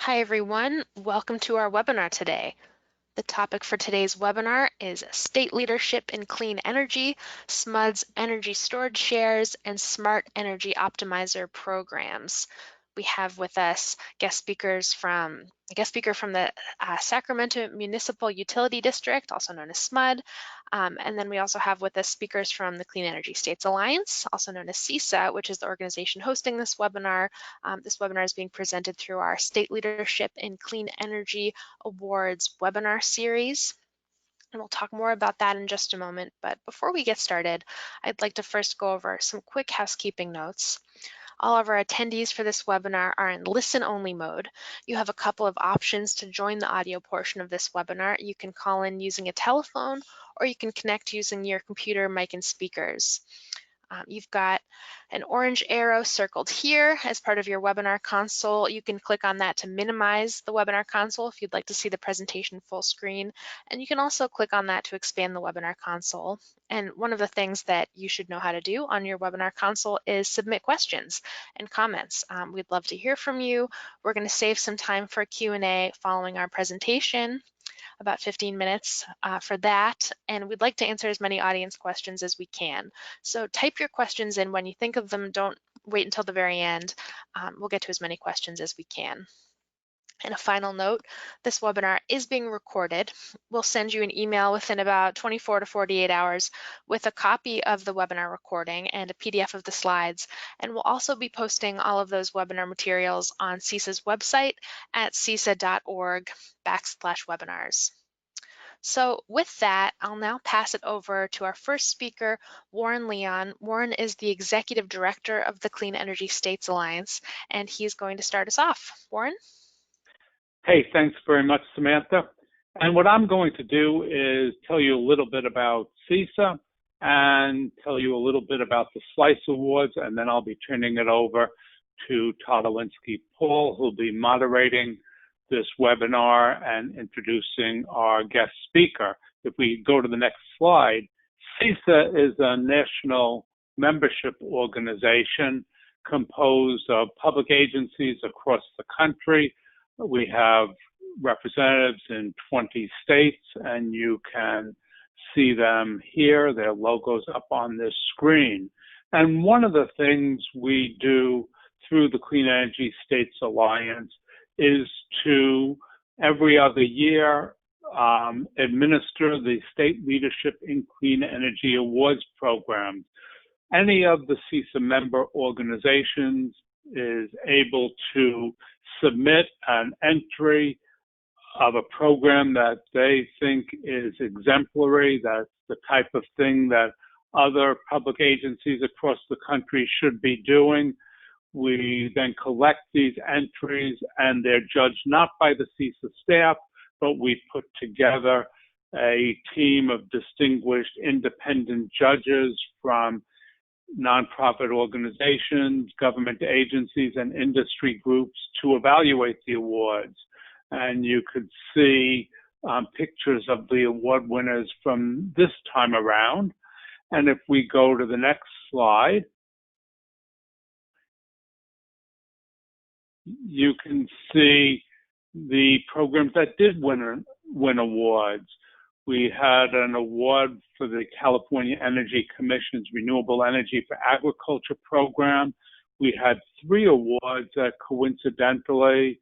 Hi everyone, welcome to our webinar today. The topic for today's webinar is State Leadership in Clean Energy, SMUD's Energy Storage Shares, and Smart Energy Optimizer programs. We have with us a guest speaker from the Sacramento Municipal Utility District, also known as SMUD. And then we also have with us speakers from the Clean Energy States Alliance, also known as CESA, which is the organization hosting this webinar. This webinar is being presented through our State Leadership in Clean Energy Awards webinar series. And we'll talk more about that in just a moment. But before we get started, I'd like to first go over some quick housekeeping notes. All of our attendees for this webinar are in listen-only mode. You have a couple of options to join the audio portion of this webinar. You can call in using a telephone, or you can connect using your computer, mic, and speakers. You've got an orange arrow circled here as part of your webinar console. You can click on that to minimize the webinar console if you'd like to see the presentation full screen. And you can also click on that to expand the webinar console. And one of the things that you should know how to do on your webinar console is submit questions and comments. We'd love to hear from you. We're going to save some time for Q&A following our presentation, about 15 minutes for that, and we'd like to answer as many audience questions as we can. So type your questions in when you think of them. Don't wait until the very end. We'll get to as many questions as we can. And a final note, this webinar is being recorded. We'll send you an email within about 24 to 48 hours with a copy of the webinar recording and a PDF of the slides. And we'll also be posting all of those webinar materials on CESA's website at cesa.org/webinars. So with that, I'll now pass it over to our first speaker, Warren Leon. Warren is the Executive Director of the Clean Energy States Alliance, and he's going to start us off. Warren? Hey, thanks very much, Samantha. And what I'm going to do is tell you a little bit about CESA and tell you a little bit about the SLICE Awards, and then I'll be turning it over to Todd Alinsky-Paul, who'll be moderating this webinar and introducing our guest speaker. If we go to the next slide, CESA is a national membership organization composed of public agencies across the country. We have representatives in 20 states, and you can see them here, their logos up on this screen. And one of the things we do through the Clean Energy States Alliance is to, every other year, administer the State Leadership in Clean Energy Awards program. Any of the CESA member organizations is able to submit an entry of a program that they think is exemplary, that's the type of thing that other public agencies across the country should be doing. We then collect these entries, and they're judged not by the CESA staff, but we put together a team of distinguished independent judges from nonprofit organizations, government agencies, and industry groups to evaluate the awards. And you could see pictures of the award winners from this time around. And if we go to the next slide, you can see the programs that did win awards. We had an award for the California Energy Commission's Renewable Energy for Agriculture program. We had 3 awards that coincidentally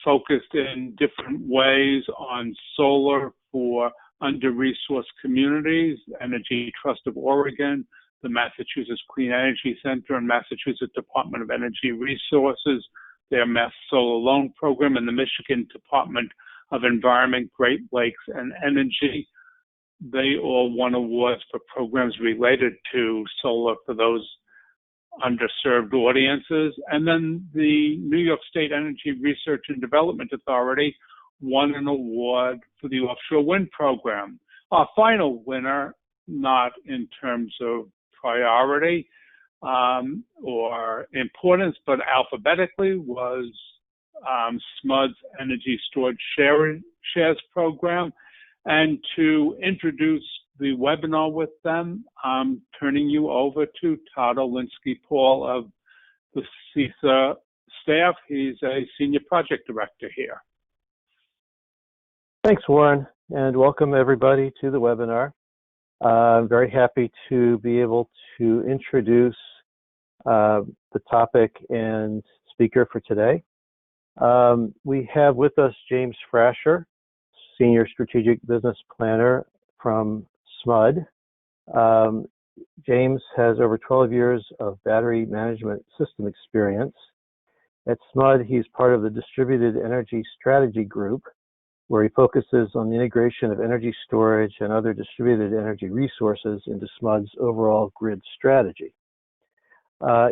focused in different ways on solar for under-resourced communities, Energy Trust of Oregon, the Massachusetts Clean Energy Center, and Massachusetts Department of Energy Resources, their Mass Solar Loan Program, and the Michigan Department of Environment, Great Lakes, and Energy. They all won awards for programs related to solar for those underserved audiences. And then the New York State Energy Research and Development Authority won an award for the offshore wind program. Our final winner, not in terms of priority or importance, but alphabetically, was SMUD's Energy StorageShares program. And to introduce the webinar with them, I'm turning you over to Todd Alinsky-Paul of the CESA staff. He's a senior project director here. Thanks, Warren, and welcome everybody to the webinar. I'm very happy to be able to introduce the topic and speaker for today. We have with us James Frasher, Senior Strategic Business Planner from SMUD. James has over 12 years of battery management system experience. At SMUD, he's part of the Distributed Energy Strategy group, where he focuses on the integration of energy storage and other distributed energy resources into SMUD's overall grid strategy.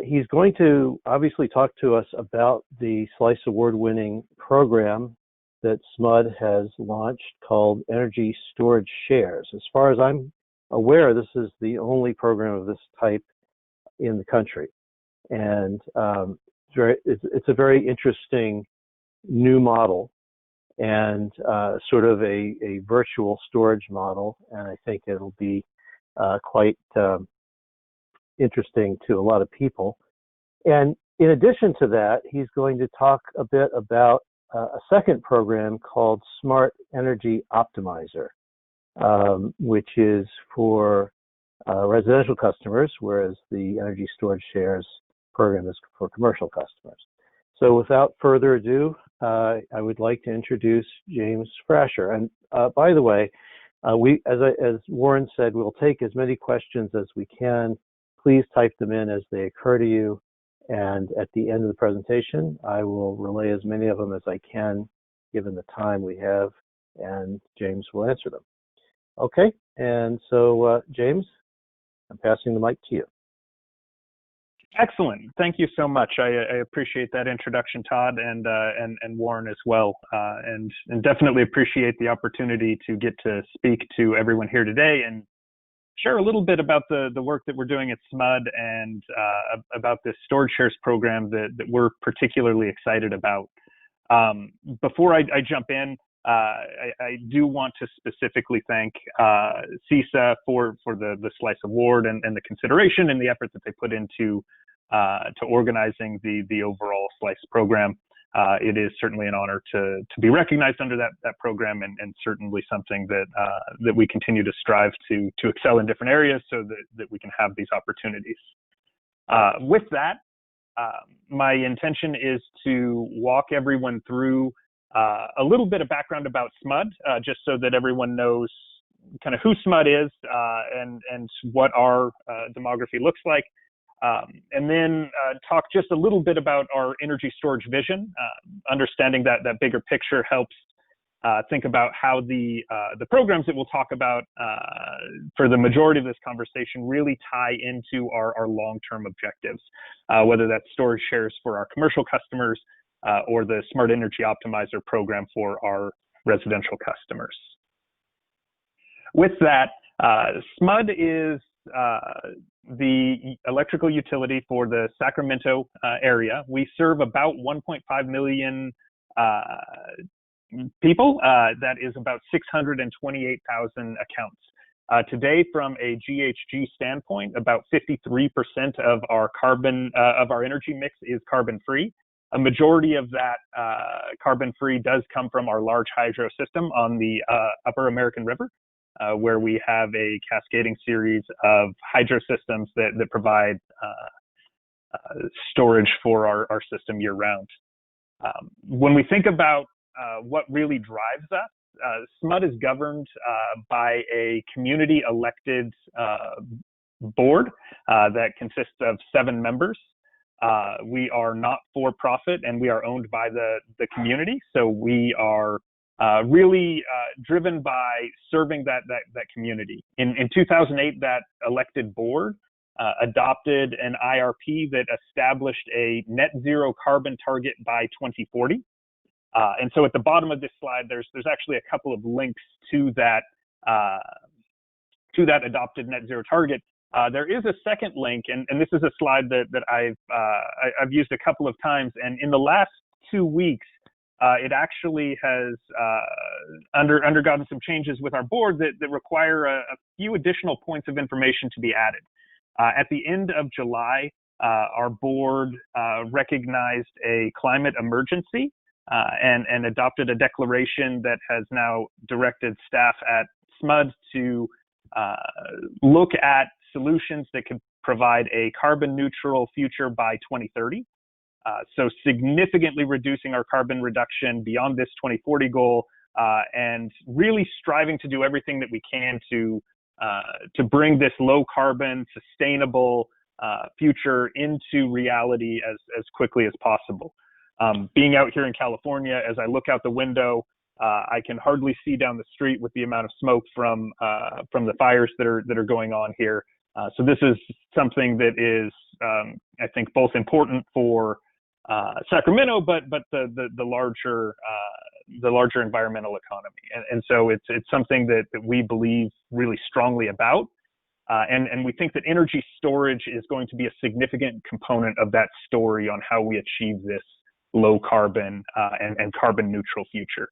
He's going to obviously talk to us about the SLICE award-winning program that SMUD has launched called Energy StorageShares. As far as I'm aware, this is the only program of this type in the country. And it's a very interesting new model and sort of a virtual storage model. And I think it'll be quite interesting to a lot of people. And in addition to that, he's going to talk a bit about a second program called Smart Energy Optimizer, which is for residential customers, whereas the Energy StorageShares program is for commercial customers. So without further ado, I would like to introduce James Frasher. And by the way, as Warren said, we'll take as many questions as we can. Please type them in as they occur to you. And at the end of the presentation, I will relay as many of them as I can, given the time we have, and James will answer them. Okay, and so James, I'm passing the mic to you. Excellent. Thank you so much. I appreciate that introduction, Todd, and Warren as well, and definitely appreciate the opportunity to get to speak to everyone here today and share a little bit about the work that we're doing at SMUD and about this StorageShares program that we're particularly excited about. Before I jump in, I do want to specifically thank CISA for the SLICE Award and the consideration and the effort that they put into to organizing the overall SLICE program. It is certainly an honor to be recognized under that program, and certainly something that we continue to strive to excel in different areas so that we can have these opportunities. With that, my intention is to walk everyone through a little bit of background about SMUD, just so that everyone knows kind of who SMUD is and what our demography looks like. And then talk just a little bit about our energy storage vision. Understanding that bigger picture helps think about how the programs that we'll talk about for the majority of this conversation really tie into our long-term objectives, whether that's StorageShares for our commercial customers or the Smart Energy Optimizer program for our residential customers. With that, SMUD is the electrical utility for the Sacramento area. We serve about 1.5 million people. That is about 628,000 accounts. Today, from a GHG standpoint, about 53% of our energy mix is carbon-free. A majority of that carbon-free does come from our large hydro system on the Upper American River, where we have a cascading series of hydro systems that provide storage for our system year-round. When we think about what really drives us, SMUD is governed by a community-elected board that consists of 7 members. We are not for profit, and we are owned by the community. So we are really driven by serving that community. In 2008, that elected board adopted an IRP that established a net zero carbon target by 2040. And so at the bottom of this slide, there's actually a couple of links to that adopted net zero target. There is a second link, and this is a slide that I've used a couple of times, and in the last 2 weeks, it actually has undergone some changes with our board that require a few additional points of information to be added. At the end of July, our board recognized a climate emergency and adopted a declaration that has now directed staff at SMUD to look at solutions that could provide a carbon neutral future by 2030. So significantly reducing our carbon reduction beyond this 2040 goal, and really striving to do everything that we can to bring this low carbon, sustainable future into reality as quickly as possible. Being out here in California, as I look out the window, I can hardly see down the street with the amount of smoke from the fires that are going on here. So this is something that is, I think, both important for Sacramento, but the larger environmental economy, and so it's something that we believe really strongly about, and we think that energy storage is going to be a significant component of that story on how we achieve this low carbon and carbon neutral future.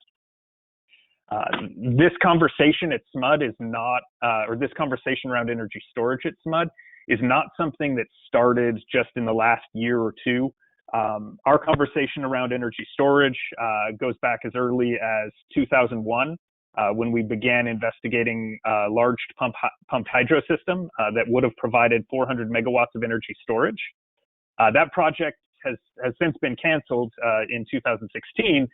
This conversation at SMUD is not, or this conversation around energy storage at SMUD is not something that started just in the last year or two. Our conversation around energy storage goes back as early as 2001, when we began investigating a large pumped hydro system that would have provided 400 megawatts of energy storage. That project has since been canceled in 2016,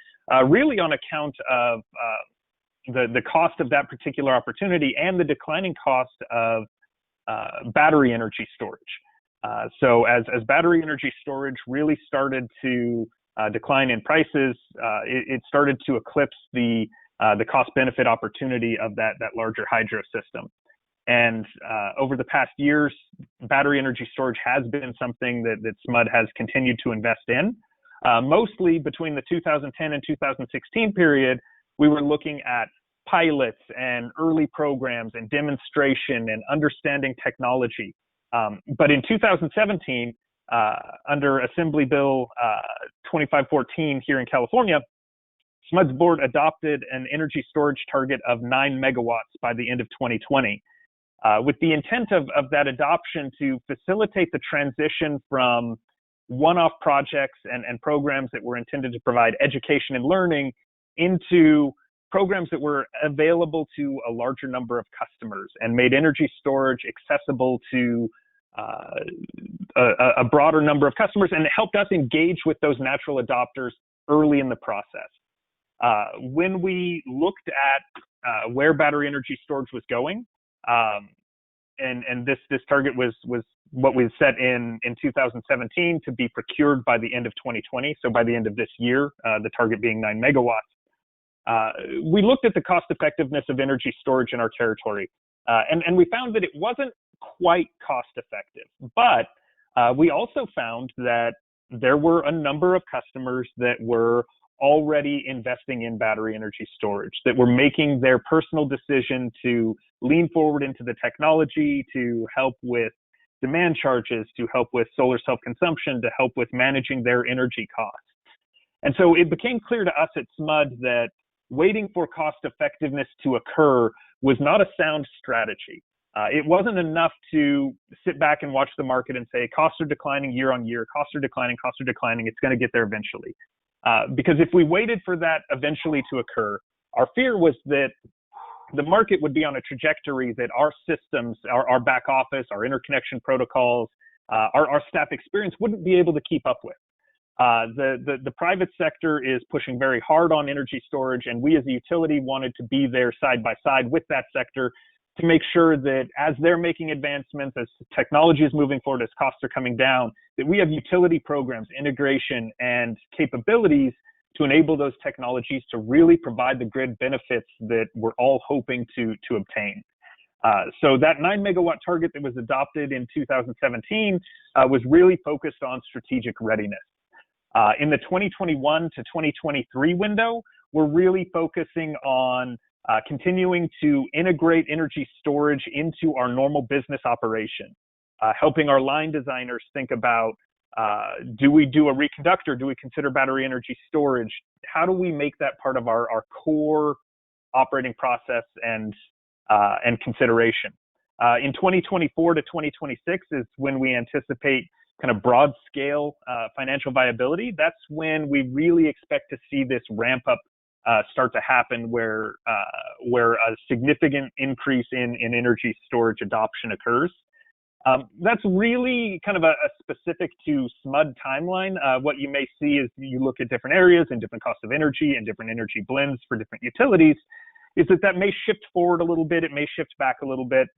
really on account of the cost of that particular opportunity and the declining cost of battery energy storage. So as battery energy storage really started to decline in prices, it started to eclipse the cost-benefit opportunity of that larger hydro system. And over the past years, battery energy storage has been something that SMUD has continued to invest in. Mostly between the 2010 and 2016 period, we were looking at pilots and early programs and demonstration and understanding technology. But in 2017, under Assembly Bill 2514 here in California, SMUD's board adopted an energy storage target of 9 megawatts by the end of 2020, with the intent of that adoption to facilitate the transition from one-off projects and programs that were intended to provide education and learning into programs that were available to a larger number of customers and made energy storage accessible to a broader number of customers, and it helped us engage with those natural adopters early in the process. When we looked at where battery energy storage was going, and this target was what we set in 2017 to be procured by the end of 2020, so by the end of this year, the target being 9 megawatts. We looked at the cost effectiveness of energy storage in our territory, and we found that it wasn't quite cost effective, but we also found that there were a number of customers that were already investing in battery energy storage, that were making their personal decision to lean forward into the technology, to help with demand charges, to help with solar self-consumption, to help with managing their energy costs. And so it became clear to us at SMUD that waiting for cost effectiveness to occur was not a sound strategy. It wasn't enough to sit back and watch the market and say, costs are declining year on year, costs are declining, it's going to get there eventually. Because if we waited for that eventually to occur, our fear was that the market would be on a trajectory that our systems, our back office, our interconnection protocols, our staff experience wouldn't be able to keep up with. The private sector is pushing very hard on energy storage, and we as a utility wanted to be there side by side with that sector to make sure that as they're making advancements, as technology is moving forward, as costs are coming down, that we have utility programs, integration, and capabilities to enable those technologies to really provide the grid benefits that we're all hoping to obtain. So that 9 megawatt target that was adopted in 2017 was really focused on strategic readiness. In the 2021 to 2023 window, we're really focusing on continuing to integrate energy storage into our normal business operation, helping our line designers think about, do we do a reconductor? Do we consider battery energy storage? How do we make that part of our core operating process and consideration? In 2024 to 2026 is when we anticipate kind of broad scale financial viability, that's when we really expect to see this ramp up start to happen, where a significant increase in energy storage adoption occurs. That's really kind of a specific to SMUD timeline. What you may see is you look at different areas and different costs of energy and different energy blends for different utilities, is that may shift forward a little bit. It may shift back a little bit.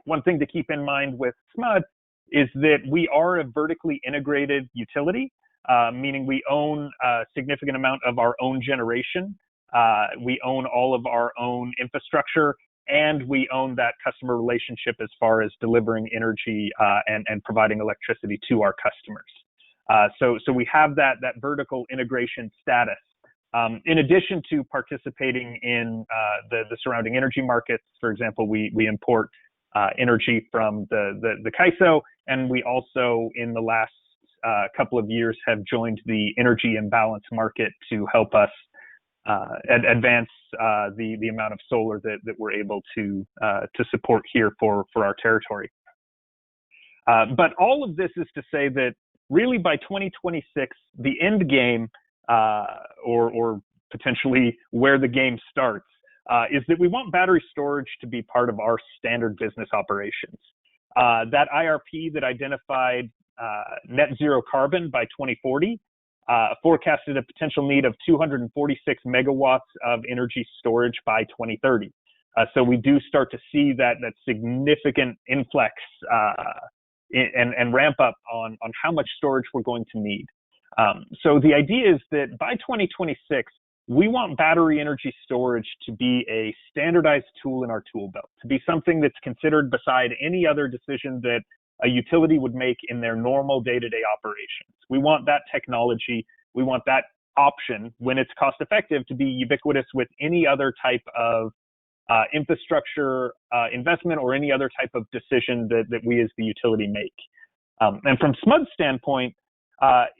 One thing to keep in mind with SMUD is that we are a vertically integrated utility, meaning we own a significant amount of our own generation. We own all of our own infrastructure, and we own that customer relationship as far as delivering energy and providing electricity to our customers. So we have that vertical integration status. In addition to participating in the surrounding energy markets. For example, we import energy from the CAISO, and we also, in the last couple of years, have joined the energy imbalance market to help us advance the amount of solar that we're able to support here for our territory. But all of this is to say that really by 2026, the end game, or potentially where the game starts, is that we want battery storage to be part of our standard business operations. That IRP that identified net zero carbon by 2040 forecasted a potential need of 246 megawatts of energy storage by 2030. So we do start to see that significant influx and ramp up on how much storage we're going to need. So the idea is that by 2026, we want battery energy storage to be a standardized tool in our tool belt, to be something that's considered beside any other decision that a utility would make in their normal day-to-day operations. We want that technology, we want that option, when it's cost effective, to be ubiquitous with any other type of infrastructure investment or any other type of decision that we as the utility make. And from SMUD's standpoint,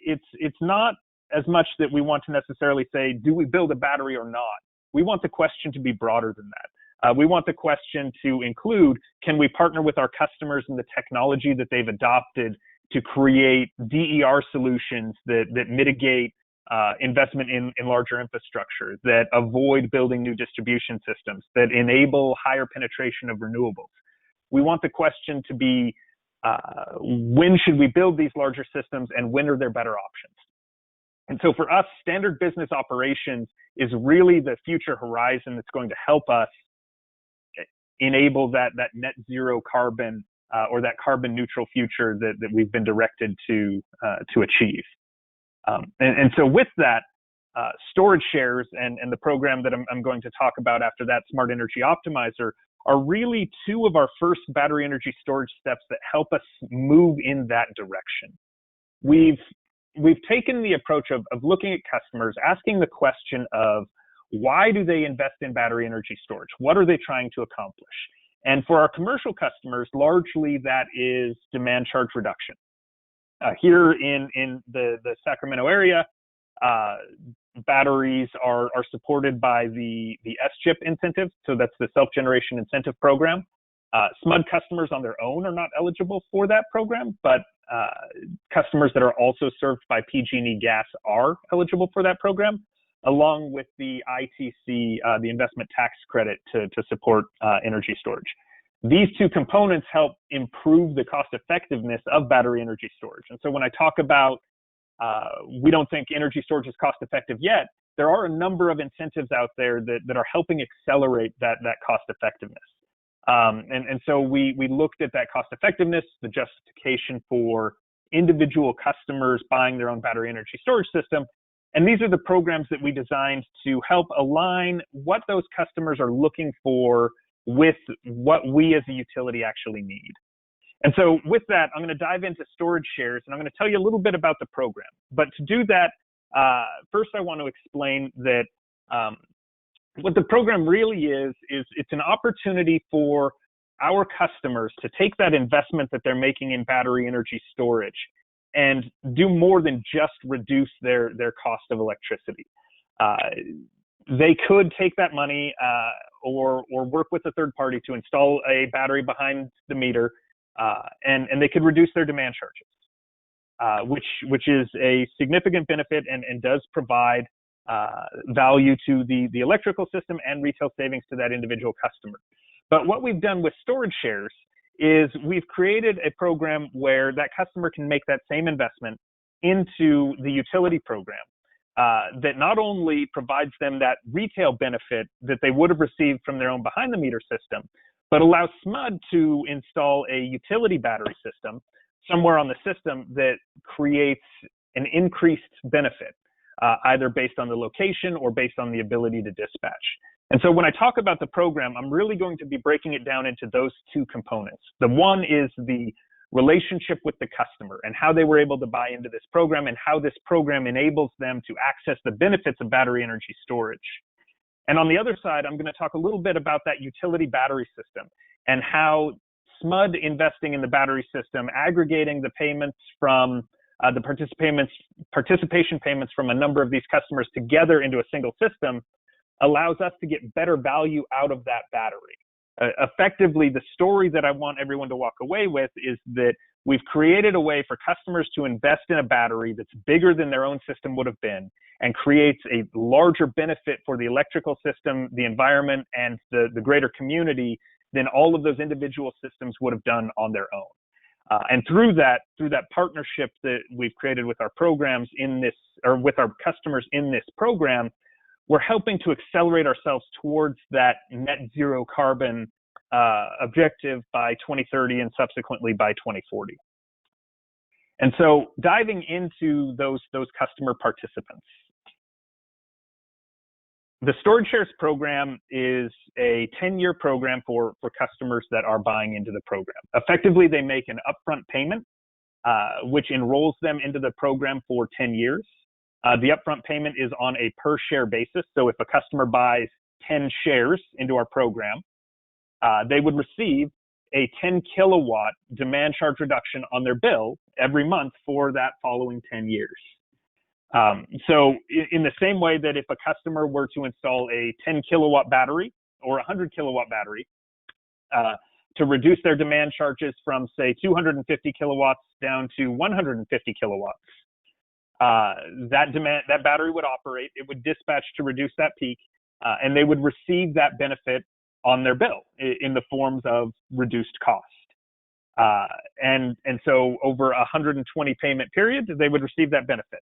it's not as much that we want to necessarily say, do we build a battery or not? We want the question to be broader than that. We want the question to include, can we partner with our customers and the technology that they've adopted to create DER solutions that mitigate investment in larger infrastructure, that avoid building new distribution systems, that enable higher penetration of renewables? We want the question to be, when should we build these larger systems, and when are there better options? And so for us, standard business operations is really the future horizon that's going to help us enable that net zero carbon or that carbon neutral future that we've been directed to achieve. And so with that, StorageShares and the program that I'm going to talk about after that, Smart Energy Optimizer, are really two of our first battery energy storage steps that help us move in that direction. We've taken the approach of looking at customers, asking the question of, why do they invest in battery energy storage? What are they trying to accomplish? And for our commercial customers, largely that is demand charge reduction. Here in the Sacramento area, batteries are supported by the SCHIP incentive, so that's the Self-Generation Incentive Program. SMUD customers on their own are not eligible for that program, but customers that are also served by PG&E Gas are eligible for that program, along with the ITC, the investment tax credit to support energy storage. These two components help improve the cost effectiveness of battery energy storage. And so when I talk about we don't think energy storage is cost effective yet, there are a number of incentives out there that are helping accelerate that cost effectiveness. And so we looked at that cost effectiveness, the justification for individual customers buying their own battery energy storage system. And these are the programs that we designed to help align what those customers are looking for with what we as a utility actually need. And so with that, I'm going to dive into StorageShares, and I'm going to tell you a little bit about the program. But to do that, first I want to explain that what the program really is it's an opportunity for our customers to take that investment that they're making in battery energy storage and do more than just reduce their cost of electricity. They could take that money or work with a third party to install a battery behind the meter, and they could reduce their demand charges. which is a significant benefit and does provide value to the electrical system and retail savings to that individual customer. But what we've done with StorageShares is we've created a program where that customer can make that same investment into the utility program that not only provides them that retail benefit that they would have received from their own behind-the-meter system, but allows SMUD to install a utility battery system somewhere on the system that creates an increased benefit, either based on the location or based on the ability to dispatch. And so when I talk about the program, I'm really going to be breaking it down into those two components. The one is the relationship with the customer and how they were able to buy into this program and how this program enables them to access the benefits of battery energy storage. And on the other side, I'm going to talk a little bit about that utility battery system and how SMUD investing in the battery system, aggregating the payments from the participation payments from a number of these customers together into a single system allows us to get better value out of that battery. Effectively, the story that I want everyone to walk away with is that we've created a way for customers to invest in a battery that's bigger than their own system would have been and creates a larger benefit for the electrical system, the environment, and the greater community than all of those individual systems would have done on their own. And through that partnership that we've created with our programs in this, or with our customers in this program, we're helping to accelerate ourselves towards that net zero carbon objective by 2030 and subsequently by 2040. And so diving into those customer participants. The StorageShares program is a 10-year program for customers that are buying into the program. Effectively, they make an upfront payment, which enrolls them into the program for 10 years. The upfront payment is on a per share basis. So if a customer buys 10 shares into our program, they would receive a 10 kilowatt demand charge reduction on their bill every month for that following 10 years. So in the same way that if a customer were to install a 10 kilowatt battery or a 100 kilowatt battery to reduce their demand charges from, say, 250 kilowatts down to 150 kilowatts, that battery would operate, it would dispatch to reduce that peak, and they would receive that benefit on their bill in the forms of reduced cost. And so over a 120 payment period, they would receive that benefit.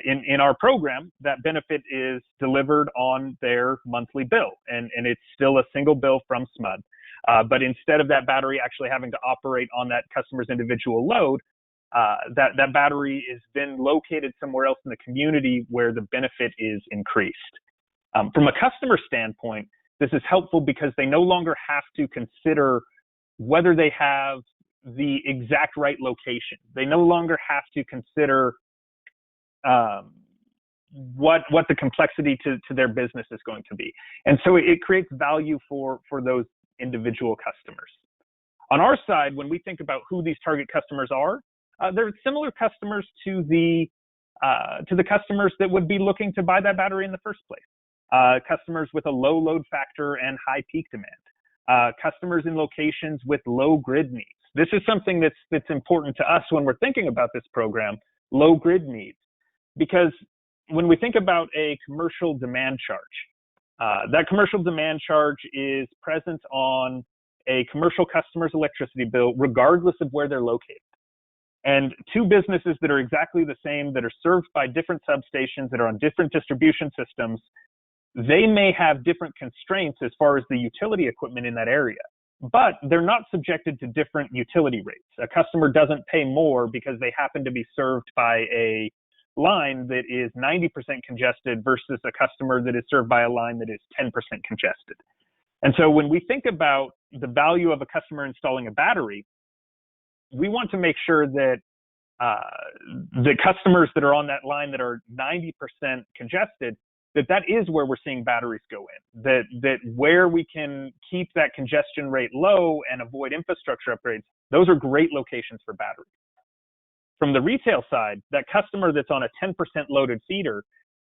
In our program, that benefit is delivered on their monthly bill, and it's still a single bill from SMUD. But instead of that battery actually having to operate on that customer's individual load, that battery is then located somewhere else in the community where the benefit is increased. From a customer standpoint, this is helpful because they no longer have to consider whether they have the exact right location. They no longer have to consider what the complexity to their business is going to be. And so it creates value for those individual customers. On our side, when we think about who these target customers are, they're similar customers to the customers that would be looking to buy that battery in the first place. Customers with a low load factor and high peak demand. Customers in locations with low grid needs. This is something that's important to us when we're thinking about this program, low grid needs. Because when we think about a commercial demand charge, that commercial demand charge is present on a commercial customer's electricity bill, regardless of where they're located. And two businesses that are exactly the same, that are served by different substations, that are on different distribution systems, they may have different constraints as far as the utility equipment in that area, but they're not subjected to different utility rates. A customer doesn't pay more because they happen to be served by a line that is 90% congested versus a customer that is served by a line that is 10% congested. And so when we think about the value of a customer installing a battery, we want to make sure that the customers that are on that line that are 90% congested, that is where we're seeing batteries go in, that where we can keep that congestion rate low and avoid infrastructure upgrades, those are great locations for batteries. From the retail side, that customer that's on a 10% loaded feeder,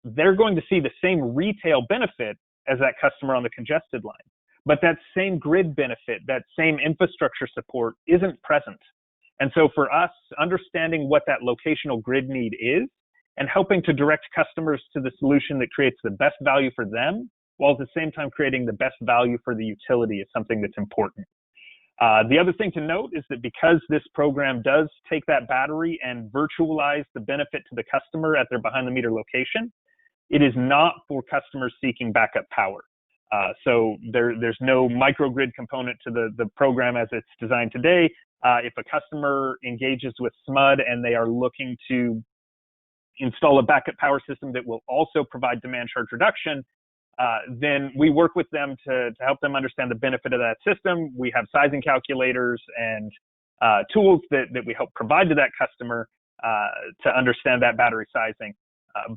they're going to see the same retail benefit as that customer on the congested line. But that same grid benefit, that same infrastructure support isn't present. And so for us, understanding what that locational grid need is and helping to direct customers to the solution that creates the best value for them, while at the same time creating the best value for the utility, is something that's important. The other thing to note is that because this program does take that battery and virtualize the benefit to the customer at their behind-the-meter location, it is not for customers seeking backup power. So there's no microgrid component to the program as it's designed today. If a customer engages with SMUD and they are looking to install a backup power system that will also provide demand charge reduction, then we work with them to help them understand the benefit of that system. We have sizing calculators and tools that we help provide to that customer to understand that battery sizing.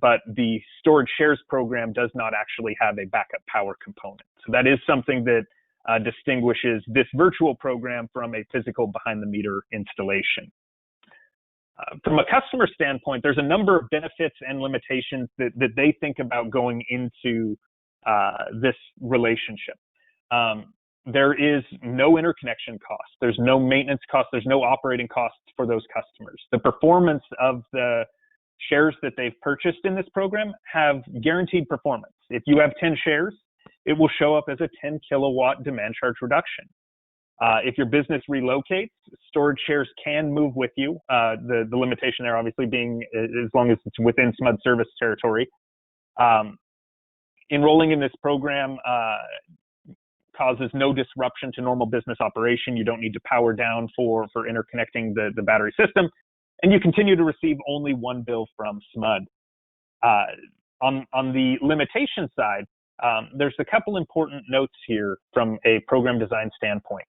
But the StorageShares program does not actually have a backup power component. So that is something that distinguishes this virtual program from a physical behind-the-meter installation. From a customer standpoint, there's a number of benefits and limitations that they think about going into this relationship. There is no interconnection cost. There's no maintenance cost. There's no operating costs for those customers. The performance of the shares that they've purchased in this program have guaranteed performance. If you have 10 shares, it will show up as a 10 kilowatt demand charge reduction. If your business relocates, StorageShares can move with you. The limitation there obviously being as long as it's within SMUD service territory. Enrolling in this program causes no disruption to normal business operation. You don't need to power down for interconnecting the battery system, and you continue to receive only one bill from SMUD. On the limitation side, there's a couple important notes here from a program design standpoint.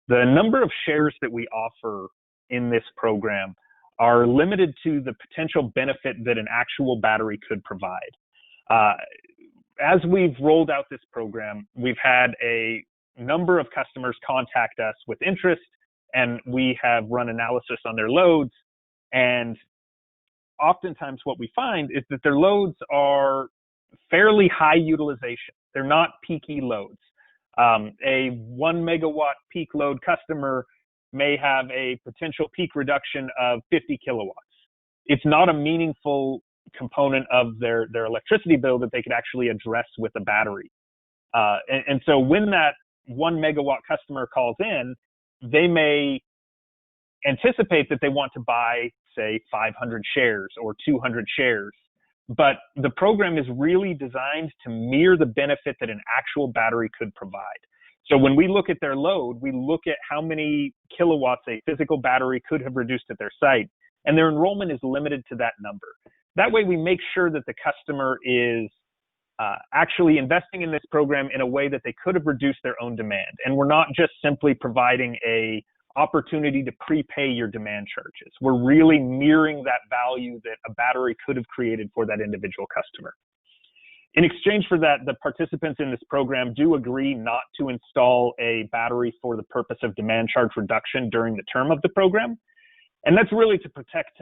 The number of shares that we offer in this program are limited to the potential benefit that an actual battery could provide. As we've rolled out this program, we've had a number of customers contact us with interest, and we have run analysis on their loads. And oftentimes what we find is that their loads are fairly high utilization. They're not peaky loads. A 1 megawatt peak load customer may have a potential peak reduction of 50 kilowatts. It's not a meaningful component of their electricity bill that they could actually address with a battery. And so when that 1 megawatt customer calls in, they may anticipate that they want to buy, say, 500 shares or 200 shares. But the program is really designed to mirror the benefit that an actual battery could provide. So when we look at their load, we look at how many kilowatts a physical battery could have reduced at their site, and their enrollment is limited to that number. That way we make sure that the customer is actually investing in this program in a way that they could have reduced their own demand. And we're not just simply providing a opportunity to prepay your demand charges. We're really mirroring that value that a battery could have created for that individual customer. In exchange for that, the participants in this program do agree not to install a battery for the purpose of demand charge reduction during the term of the program. And that's really to protect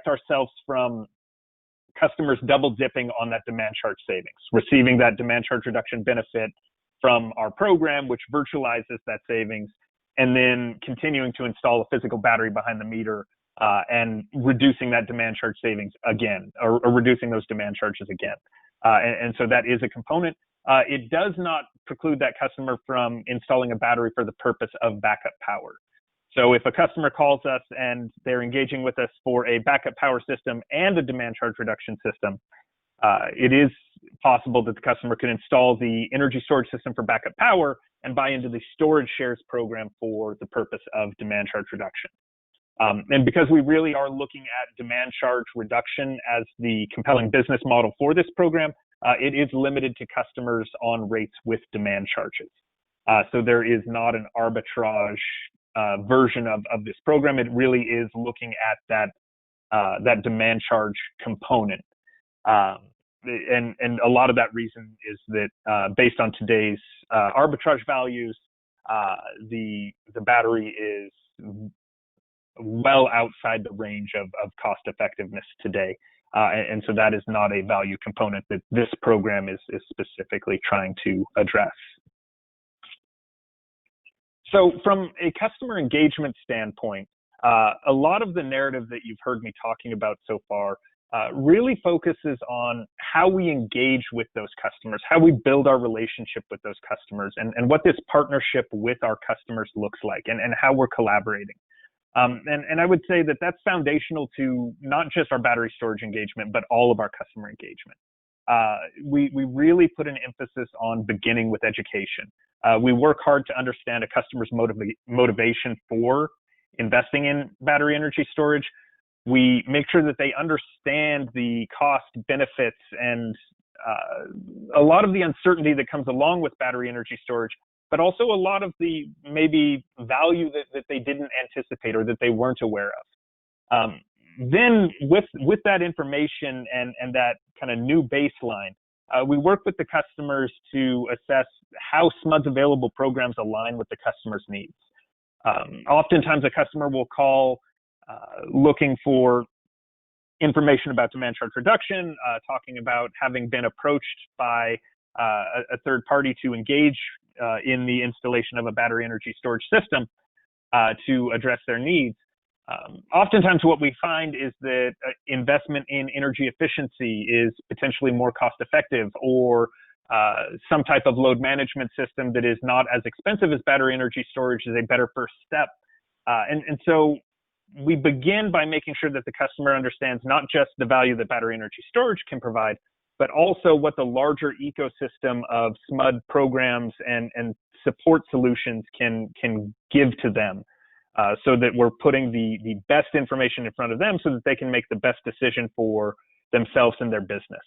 ourselves from customers double dipping on that demand charge savings, receiving that demand charge reduction benefit from our program, which virtualizes that savings, and then continuing to install a physical battery behind the meter and reducing that demand charge savings again, or reducing those demand charges again. And so that is a component. It does not preclude that customer from installing a battery for the purpose of backup power. So if a customer calls us and they're engaging with us for a backup power system and a demand charge reduction system, it is possible that the customer can install the energy storage system for backup power and buy into the StorageShares program for the purpose of demand charge reduction. And because we really are looking at demand charge reduction as the compelling business model for this program, it is limited to customers on rates with demand charges. So there is not an arbitrage version of this program. It really is looking at that demand charge component. And a lot of that reason is that based on today's arbitrage values, the battery is well outside the range of cost effectiveness today. And so that is not a value component that this program is specifically trying to address. So from a customer engagement standpoint, A lot of the narrative that you've heard me talking about so far really focuses on how we engage with those customers, how we build our relationship with those customers, and what this partnership with our customers looks like, and how we're collaborating. And I would say that that's foundational to not just our battery storage engagement, but all of our customer engagement. We really put an emphasis on beginning with education. We work hard to understand a customer's motivation for investing in battery energy storage. We make sure that they understand the cost, benefits, and a lot of the uncertainty that comes along with battery energy storage, but also a lot of the maybe value that they didn't anticipate or that they weren't aware of. Then with that information and that kind of new baseline, we work with the customers to assess how SMUD's available programs align with the customer's needs. Oftentimes a customer will call looking for information about demand charge reduction, talking about having been approached by a third party to engage in the installation of a battery energy storage system to address their needs. Oftentimes what we find is that investment in energy efficiency is potentially more cost effective, or some type of load management system that is not as expensive as battery energy storage is a better first step. And so we begin by making sure that the customer understands not just the value that battery energy storage can provide, but also what the larger ecosystem of SMUD programs and support solutions can give to them, so that we're putting the best information in front of them so that they can make the best decision for themselves and their business.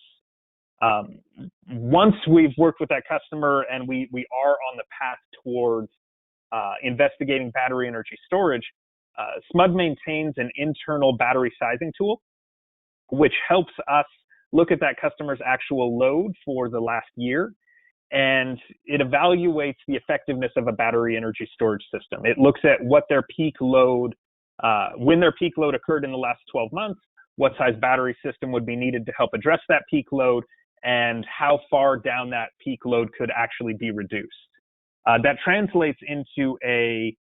Once we've worked with that customer and we are on the path towards investigating battery energy storage, SMUD maintains an internal battery sizing tool, which helps us look at that customer's actual load for the last year, and it evaluates the effectiveness of a battery energy storage system. It looks at what their peak load, when their peak load occurred in the last 12 months, what size battery system would be needed to help address that peak load, and how far down that peak load could actually be reduced. That translates into a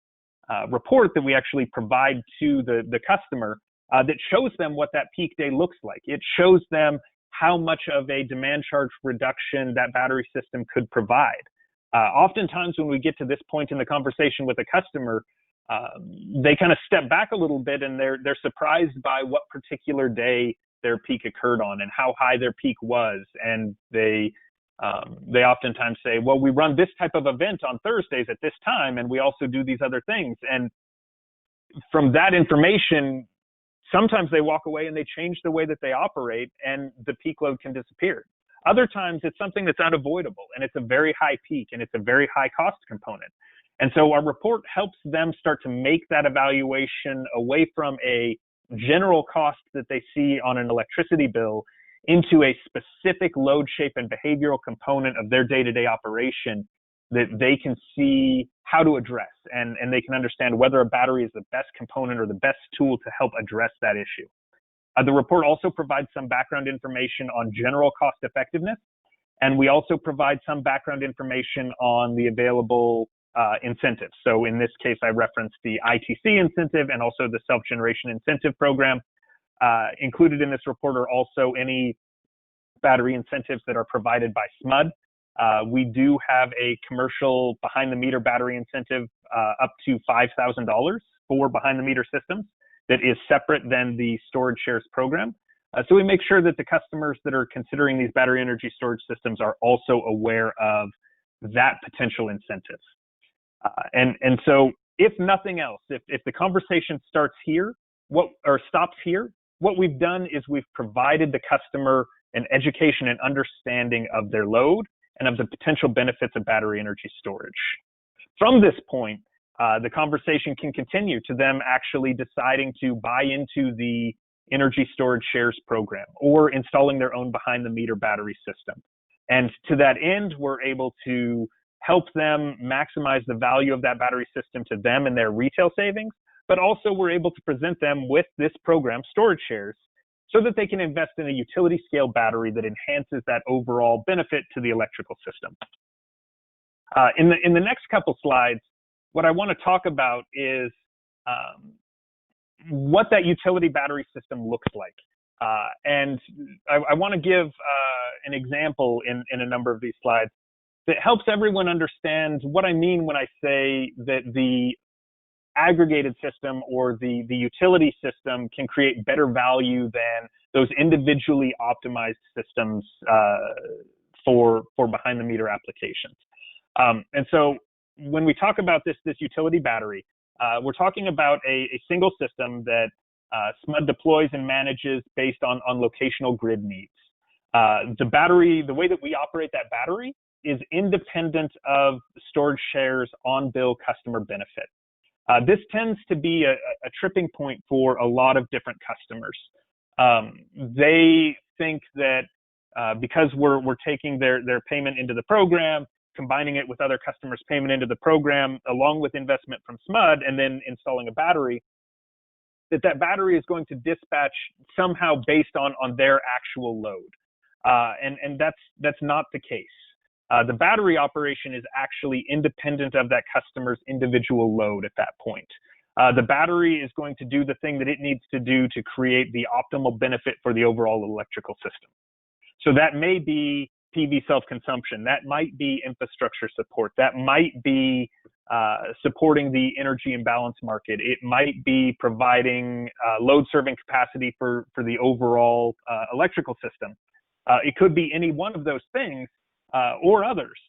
report that we actually provide to the customer that shows them what that peak day looks like. It shows them how much of a demand charge reduction that battery system could provide. Oftentimes when we get to this point in the conversation with a customer, they kind of step back a little bit and they're surprised by what particular day their peak occurred on and how high their peak was. And they oftentimes say, well, we run this type of event on Thursdays at this time, and we also do these other things. And from that information, sometimes they walk away and they change the way that they operate, and the peak load can disappear. Other times it's something that's unavoidable, and it's a very high peak, and it's a very high cost component. And so our report helps them start to make that evaluation away from a general cost that they see on an electricity bill into a specific load shape and behavioral component of their day-to-day operation that they can see how to address, and they can understand whether a battery is the best component or the best tool to help address that issue. The report also provides some background information on general cost effectiveness, and we also provide some background information on the available incentives. So in this case, I referenced the ITC incentive and also the self-generation incentive program. Included in this report are also any battery incentives that are provided by SMUD. We do have a commercial behind-the-meter battery incentive up to $5,000 for behind-the-meter systems that is separate than the StorageShares program. So we make sure that the customers that are considering these battery energy storage systems are also aware of that potential incentive. And so if nothing else, if the conversation starts here, stops here, what we've done is we've provided the customer an education and understanding of their load and of the potential benefits of battery energy storage. From this point, the conversation can continue to them actually deciding to buy into the Energy StorageShares program or installing their own behind-the-meter battery system. And to that end, we're able to help them maximize the value of that battery system to them and their retail savings, but also we're able to present them with this program, StorageShares, so that they can invest in a utility scale battery that enhances that overall benefit to the electrical system. In the next couple slides, what I want to talk about is what that utility battery system looks like. And I want to give an example in a number of these slides that helps everyone understand what I mean when I say that the aggregated system or the utility system can create better value than those individually optimized systems for behind the meter applications. And so when we talk about this utility battery, we're talking about a single system that SMUD deploys and manages based on locational grid needs. The battery, the way that we operate that battery is independent of StorageShares on-bill customer benefit. This tends to be a tripping point for a lot of different customers. They think that because we're taking their payment into the program, combining it with other customers' payment into the program, along with investment from SMUD, and then installing a battery, that battery is going to dispatch somehow based on their actual load. And that's not the case. The battery operation is actually independent of that customer's individual load at that point. The battery is going to do the thing that it needs to do to create the optimal benefit for the overall electrical system. So that may be PV self-consumption, that might be infrastructure support, that might be supporting the energy imbalance market, it might be providing load serving capacity for the overall electrical system. It could be any one of those things or others,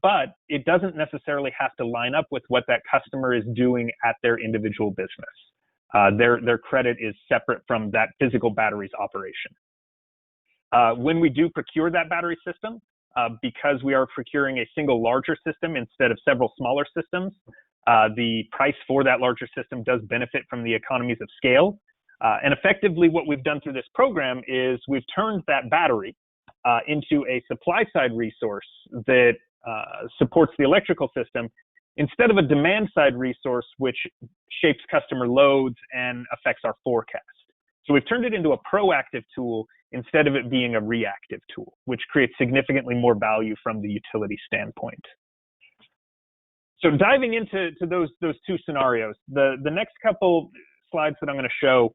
but it doesn't necessarily have to line up with what that customer is doing at their individual business. Their credit is separate from that physical battery's operation. When we do procure that battery system, because we are procuring a single larger system instead of several smaller systems, the price for that larger system does benefit from the economies of scale. And effectively what we've done through this program is we've turned that battery into a supply side resource that supports the electrical system instead of a demand side resource which shapes customer loads and affects our forecast. So we've turned it into a proactive tool instead of it being a reactive tool, which creates significantly more value from the utility standpoint. So diving into those two scenarios, the next couple slides that I'm going to show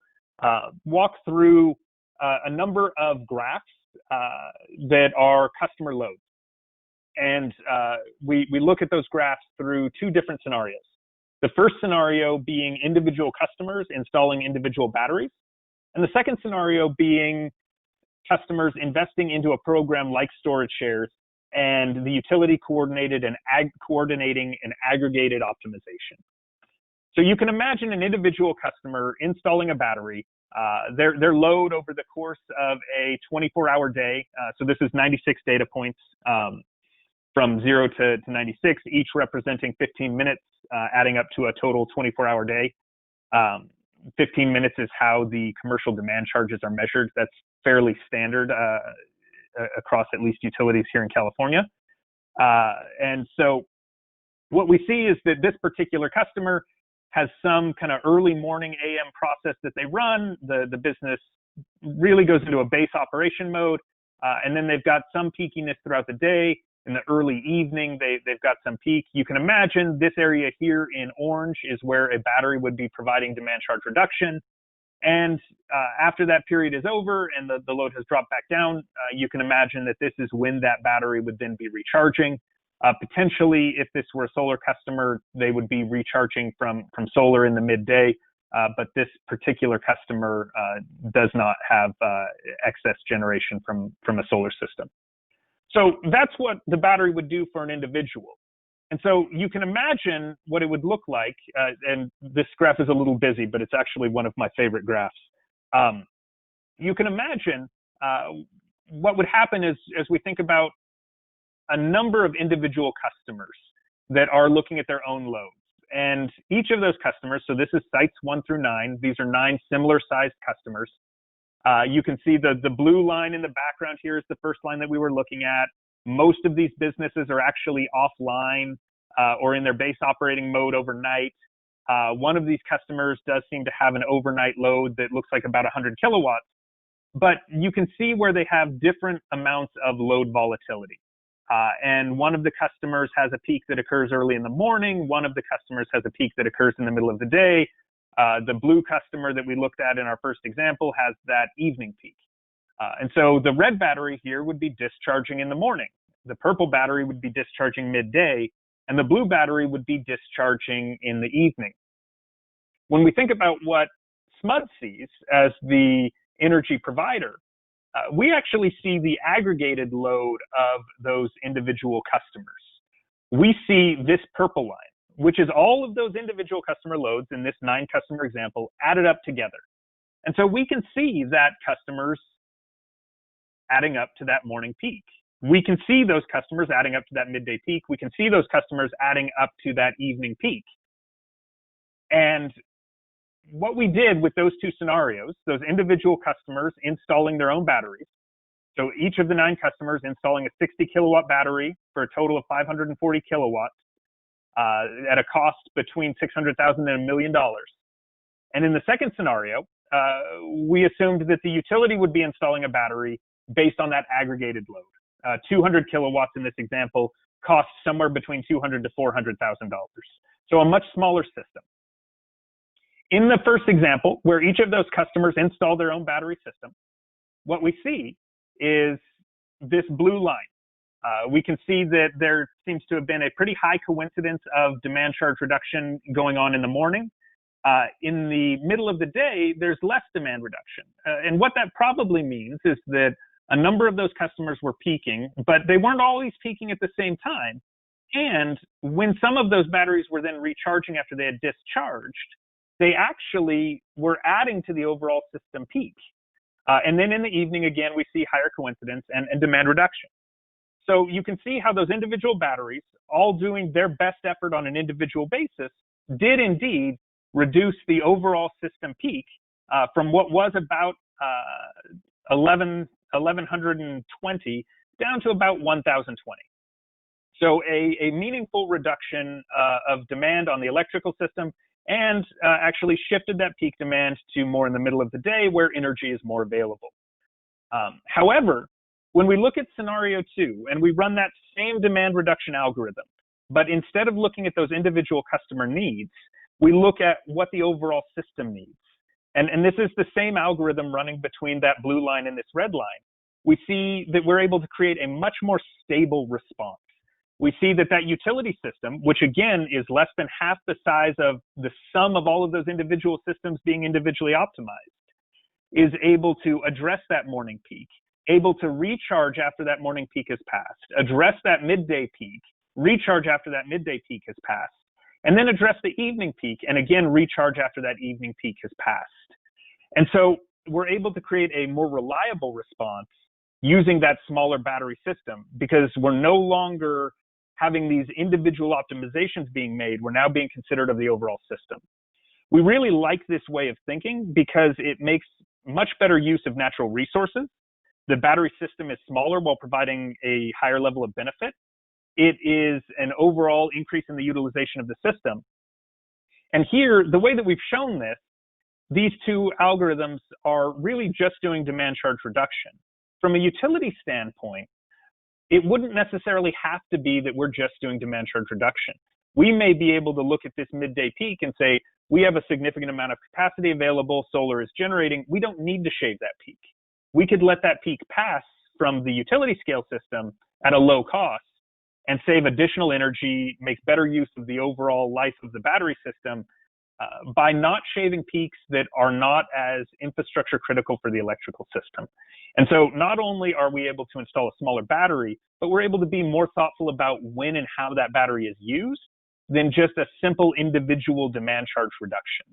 walk through a number of graphs that are customer loads. And we look at those graphs through two different scenarios. The first scenario being individual customers installing individual batteries, and the second scenario being customers investing into a program like StorageShares and the utility coordinating an aggregated optimization. So you can imagine an individual customer installing a battery, their load over the course of a 24-hour day. So this is 96 data points from 0 to 96, each representing 15 minutes, adding up to a total 24-hour day. 15 minutes is how the commercial demand charges are measured. That's fairly standard across at least utilities here in California. And so what we see is that this particular customer has some kind of early morning AM process that they run. The business really goes into a base operation mode, and then they've got some peakiness throughout the day. In the early evening, they've got some peak. You can imagine this area here in orange is where a battery would be providing demand charge reduction. And after that period is over and the load has dropped back down, you can imagine that this is when that battery would then be recharging. Potentially, if this were a solar customer, they would be recharging from solar in the midday. But this particular customer does not have excess generation from a solar system. So that's what the battery would do for an individual. And so you can imagine what it would look like, and this graph is a little busy, but it's actually one of my favorite graphs. You can imagine what would happen is, as we think about a number of individual customers that are looking at their own loads. And each of those customers, so this is sites 1 through 9, these are 9 similar sized customers. You can see the blue line in the background here is the first line that we were looking at. Most of these businesses are actually offline or in their base operating mode overnight. One of these customers does seem to have an overnight load that looks like about 100 kilowatts, but you can see where they have different amounts of load volatility. And one of the customers has a peak that occurs early in the morning. One of the customers has a peak that occurs in the middle of the day. The blue customer that we looked at in our first example has that evening peak. And so the red battery here would be discharging in the morning. The purple battery would be discharging midday, and the blue battery would be discharging in the evening. When we think about what SMUD sees as the energy provider, we actually see the aggregated load of those individual customers. We see this purple line, which is all of those individual customer loads in this 9 customer example added up together. And so we can see that customers adding up to that morning peak. We can see those customers adding up to that midday peak. We can see those customers adding up to that evening peak. And what we did with those 2 scenarios, those individual customers installing their own batteries, so each of the 9 customers installing a 60 kilowatt battery for a total of 540 kilowatts at a cost between $600,000 and $1 million. And in the second scenario, we assumed that the utility would be installing a battery based on that aggregated load. 200 kilowatts in this example costs somewhere between $200,000 to $400,000. So a much smaller system. In the first example, where each of those customers install their own battery system, what we see is this blue line. We can see that there seems to have been a pretty high coincidence of demand charge reduction going on in the morning. In the middle of the day, there's less demand reduction. And what that probably means is that a number of those customers were peaking, but they weren't always peaking at the same time. And when some of those batteries were then recharging after they had discharged, they actually were adding to the overall system peak. And then in the evening, again, we see higher coincidence and demand reduction. So you can see how those individual batteries, all doing their best effort on an individual basis, did indeed reduce the overall system peak from what was about 1,120 down to about 1,020. So a meaningful reduction of demand on the electrical system, and actually shifted that peak demand to more in the middle of the day where energy is more available. However, when we look at scenario 2 and we run that same demand reduction algorithm, but instead of looking at those individual customer needs, we look at what the overall system needs. And this is the same algorithm running between that blue line and this red line. We see that we're able to create a much more stable response. We see that that utility system, which again is less than half the size of the sum of all of those individual systems being individually optimized, is able to address that morning peak, able to recharge after that morning peak has passed, address that midday peak, recharge after that midday peak has passed, and then address the evening peak, and again recharge after that evening peak has passed. And so we're able to create a more reliable response using that smaller battery system, because we're no longer having these individual optimizations being made. We're now being considered of the overall system. We really like this way of thinking because it makes much better use of natural resources. The battery system is smaller while providing a higher level of benefit. It is an overall increase in the utilization of the system. And here, the way that we've shown this, these 2 algorithms are really just doing demand charge reduction. From a utility standpoint, it wouldn't necessarily have to be that we're just doing demand charge reduction. We may be able to look at this midday peak and say, we have a significant amount of capacity available, solar is generating, we don't need to shave that peak. We could let that peak pass from the utility scale system at a low cost and save additional energy, make better use of the overall life of the battery system by not shaving peaks that are not as infrastructure critical for the electrical system. And so not only are we able to install a smaller battery, but we're able to be more thoughtful about when and how that battery is used than just a simple individual demand charge reduction.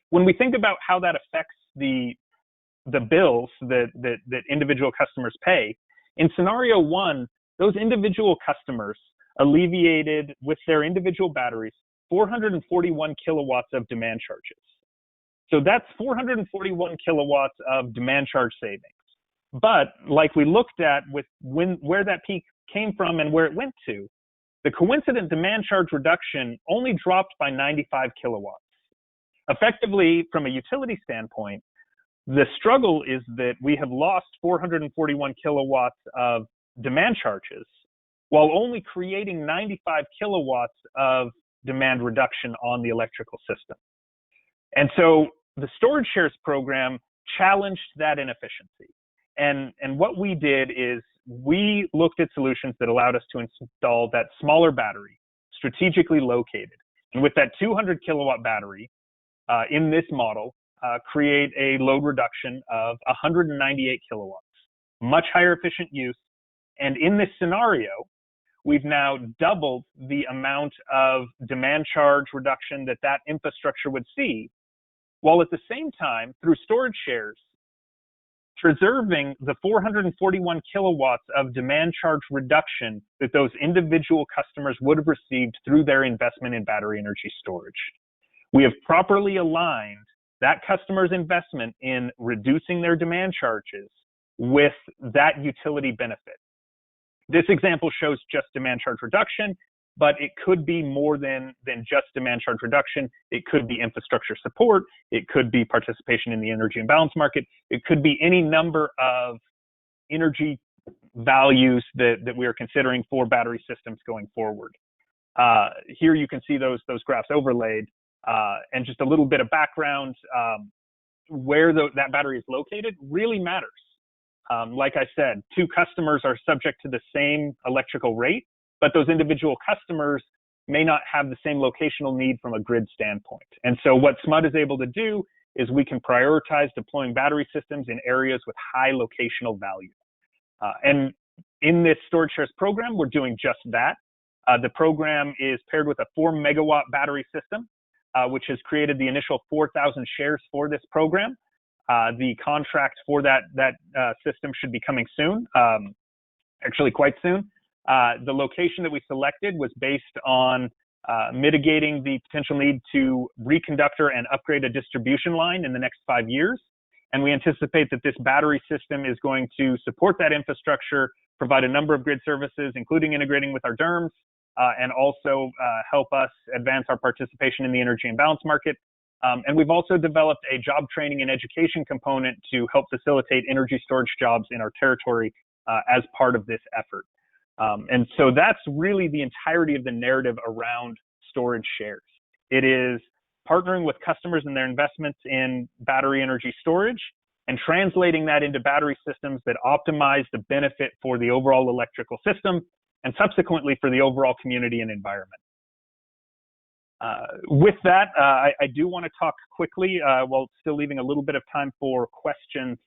When we think about how that affects the bills that individual customers pay, in scenario 1, those individual customers alleviated with their individual batteries 441 kilowatts of demand charges. So that's 441 kilowatts of demand charge savings. But like we looked at with where that peak came from and where it went to, the coincident demand charge reduction only dropped by 95 kilowatts. Effectively, from a utility standpoint, the struggle is that we have lost 441 kilowatts of demand charges while only creating 95 kilowatts of demand reduction on the electrical system. And so the StorageShares program challenged that inefficiency. And what we did is we looked at solutions that allowed us to install that smaller battery, strategically located. And with that 200 kilowatt battery in this model, create a load reduction of 198 kilowatts, much higher efficient use. And in this scenario, we've now doubled the amount of demand charge reduction that infrastructure would see, while at the same time, through StorageShares, preserving the 441 kilowatts of demand charge reduction that those individual customers would have received through their investment in battery energy storage. We have properly aligned that customer's investment in reducing their demand charges with that utility benefit. This example shows just demand charge reduction, but it could be more than just demand charge reduction. It could be infrastructure support. It could be participation in the energy imbalance market. It could be any number of energy values that we are considering for battery systems going forward. Here you can see those graphs overlaid, and just a little bit of background. Where that battery is located really matters. Like I said, two customers are subject to the same electrical rate, but those individual customers may not have the same locational need from a grid standpoint. And so what SMUD is able to do is we can prioritize deploying battery systems in areas with high locational value. And in this StorageShares program, we're doing just that. The program is paired with a 4 megawatt battery system, which has created the initial 4,000 shares for this program. The contract for that system should be coming soon, actually quite soon. The location that we selected was based on mitigating the potential need to reconductor and upgrade a distribution line in the next 5 years. And we anticipate that this battery system is going to support that infrastructure, provide a number of grid services, including integrating with our DERMS, and also help us advance our participation in the energy imbalance market. And we've also developed a job training and education component to help facilitate energy storage jobs in our territory as part of this effort. And so that's really the entirety of the narrative around StorageShares. It is partnering with customers in their investments in battery energy storage and translating that into battery systems that optimize the benefit for the overall electrical system and subsequently for the overall community and environment. With that, I do want to talk quickly, while still leaving a little bit of time for questions,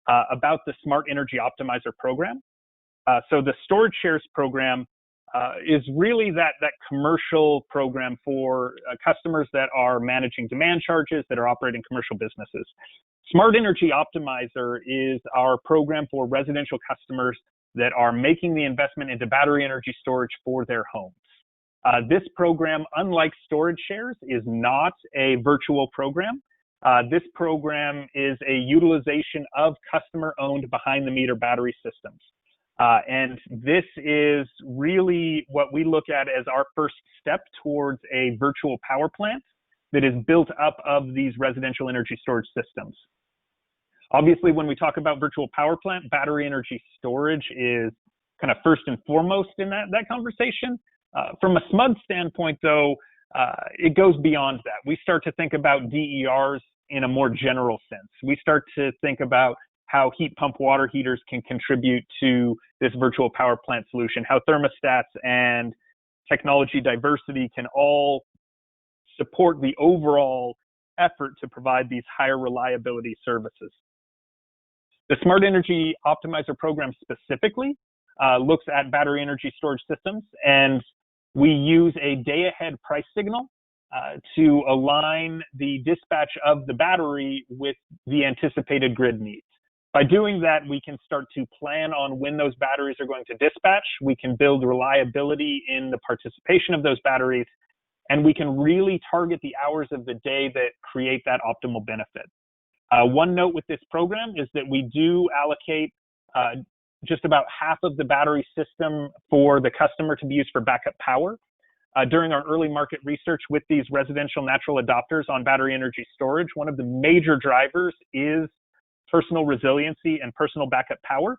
about the Smart Energy Optimizer program. So the StorageShares program is really that commercial program for customers that are managing demand charges, that are operating commercial businesses. Smart Energy Optimizer is our program for residential customers that are making the investment into battery energy storage for their homes. This program, unlike StorageShares, is not a virtual program. This program is a utilization of customer-owned behind-the-meter battery systems. And this is really what we look at as our first step towards a virtual power plant that is built up of these residential energy storage systems. Obviously, when we talk about virtual power plant, battery energy storage is kind of first and foremost in that conversation. From a SMUD standpoint, though, it goes beyond that. We start to think about DERs in a more general sense. We start to think about how heat pump water heaters can contribute to this virtual power plant solution, how thermostats and technology diversity can all support the overall effort to provide these higher reliability services. The Smart Energy Optimizer program specifically looks at battery energy storage systems, and we use a day-ahead price signal to align the dispatch of the battery with the anticipated grid needs. By doing that, we can start to plan on when those batteries are going to dispatch. We can build reliability in the participation of those batteries, and we can really target the hours of the day that create that optimal benefit. One note with this program is that we do allocate just about half of the battery system for the customer to be used for backup power. During our early market research with these residential natural adopters on battery energy storage, one of the major drivers is personal resiliency and personal backup power.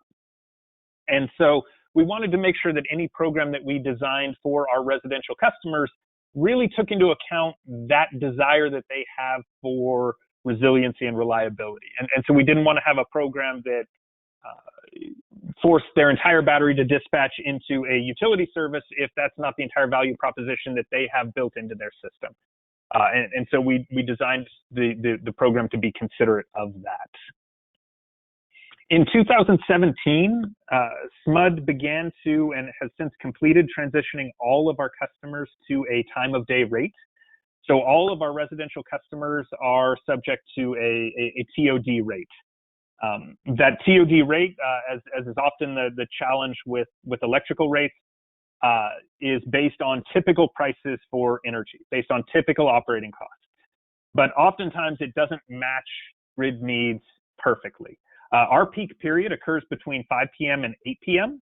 And so we wanted to make sure that any program that we designed for our residential customers really took into account that desire that they have for resiliency and reliability. And so we didn't want to have a program that forced their entire battery to dispatch into a utility service if that's not the entire value proposition that they have built into their system. And so we designed the program to be considerate of that. In 2017, SMUD began to and has since completed transitioning all of our customers to a time of day rate. So all of our residential customers are subject to a TOD rate. That TOD rate, as is often the challenge with electrical rates, is based on typical prices for energy, based on typical operating costs. But oftentimes it doesn't match grid needs perfectly. Our peak period occurs between 5 p.m. and 8 p.m.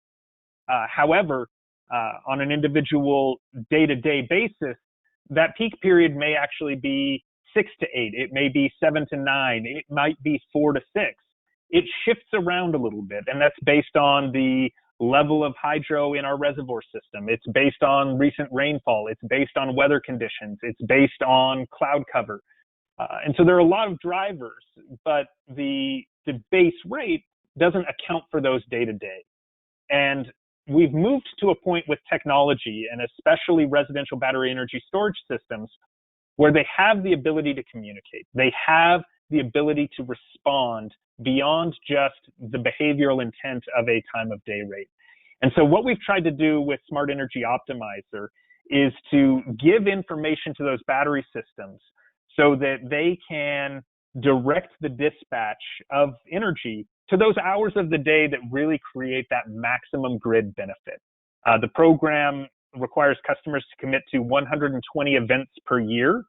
However, on an individual day-to-day basis, that peak period may actually be 6 to 8. It may be 7 to 9. It might be 4 to 6. It shifts around a little bit, and that's based on the level of hydro in our reservoir system. It's based on recent rainfall. It's based on weather conditions. It's based on cloud cover. And so there are a lot of drivers, but the base rate doesn't account for those day to day. And we've moved to a point with technology, and especially residential battery energy storage systems, where they have the ability to communicate. They have the ability to respond beyond just the behavioral intent of a time of day rate. And so what we've tried to do with Smart Energy Optimizer is to give information to those battery systems so that they can direct the dispatch of energy to those hours of the day that really create that maximum grid benefit. The program requires customers to commit to 120 events per year,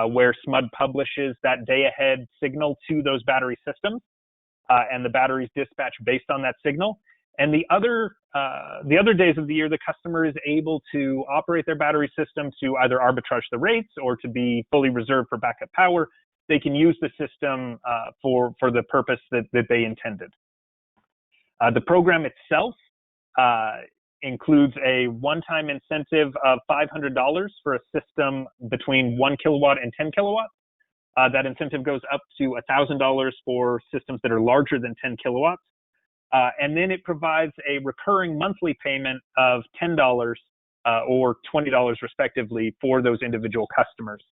where SMUD publishes that day-ahead signal to those battery systems, and the batteries dispatch based on that signal. And the other days of the year, the customer is able to operate their battery system to either arbitrage the rates or to be fully reserved for backup power. They can use the system for the purpose that they intended. The program itself includes a one-time incentive of $500 for a system between 1 kilowatt and 10 kilowatts. That incentive goes up to $1,000 for systems that are larger than 10 kilowatts. And then it provides a recurring monthly payment of $10 or $20 respectively for those individual customers.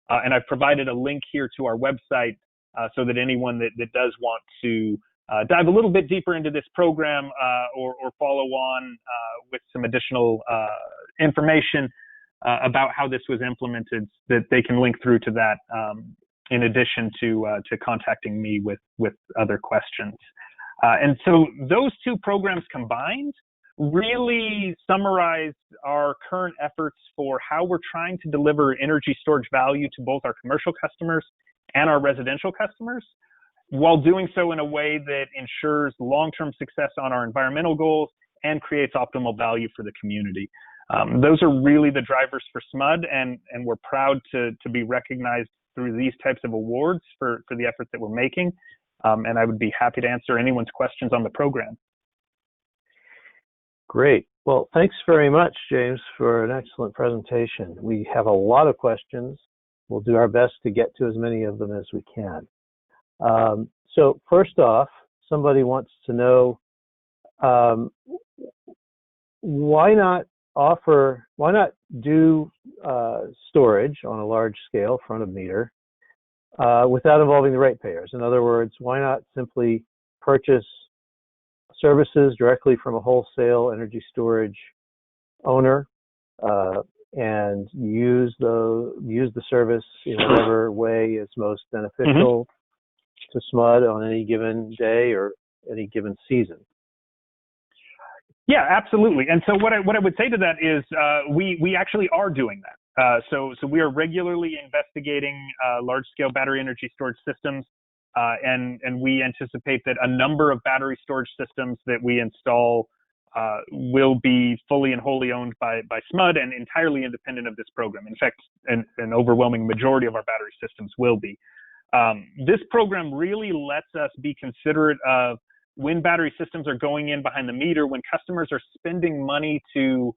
And I've provided a link here to our website so that anyone that does want to dive a little bit deeper into this program or follow on with some additional information about how this was implemented, that they can link through to that in addition to contacting me with other questions. And so those two programs combined really summarize our current efforts for how we're trying to deliver energy storage value to both our commercial customers and our residential customers, while doing so in a way that ensures long-term success on our environmental goals and creates optimal value for the community. Those are really the drivers for SMUD, and we're proud to be recognized through these types of awards for the efforts that we're making. And I would be happy to answer anyone's questions on the program. Great. Well, thanks very much, James, for an excellent presentation. We have a lot of questions. We'll do our best to get to as many of them as we can. So first off, somebody wants to know, why not do storage on a large scale, front of meter, without involving the ratepayers? In other words, why not simply purchase services directly from a wholesale energy storage owner and use the service in whatever way is most beneficial to SMUD on any given day or any given season? Yeah, absolutely. And so what I would say to that is we actually are doing that. So we are regularly investigating large-scale battery energy storage systems, and we anticipate that a number of battery storage systems that we install will be fully and wholly owned by SMUD and entirely independent of this program. In fact, an overwhelming majority of our battery systems will be. This program really lets us be considerate of when battery systems are going in behind the meter, when customers are spending money to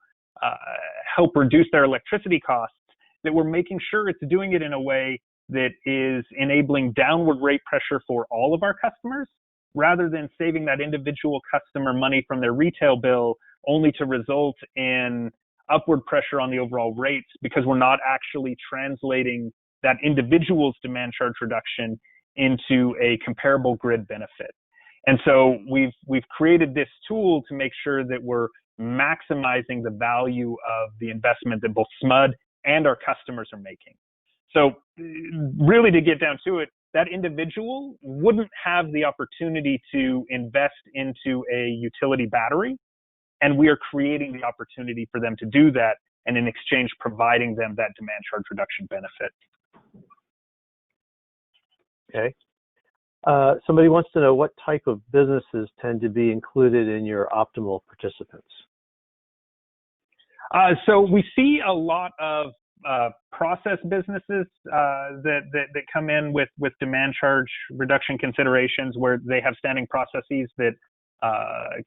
help reduce their electricity costs, that we're making sure it's doing it in a way that is enabling downward rate pressure for all of our customers, rather than saving that individual customer money from their retail bill only to result in upward pressure on the overall rates, because we're not actually translating that individual's demand charge reduction into a comparable grid benefit. And so we've created this tool to make sure that we're maximizing the value of the investment that both SMUD and our customers are making. So really, to get down to it, that individual wouldn't have the opportunity to invest into a utility battery, and we are creating the opportunity for them to do that, and in exchange providing them that demand charge reduction benefit. Okay. Somebody wants to know what type of businesses tend to be included in your optimal participants. So we see a lot of process businesses that come in with demand charge reduction considerations, where they have standing processes that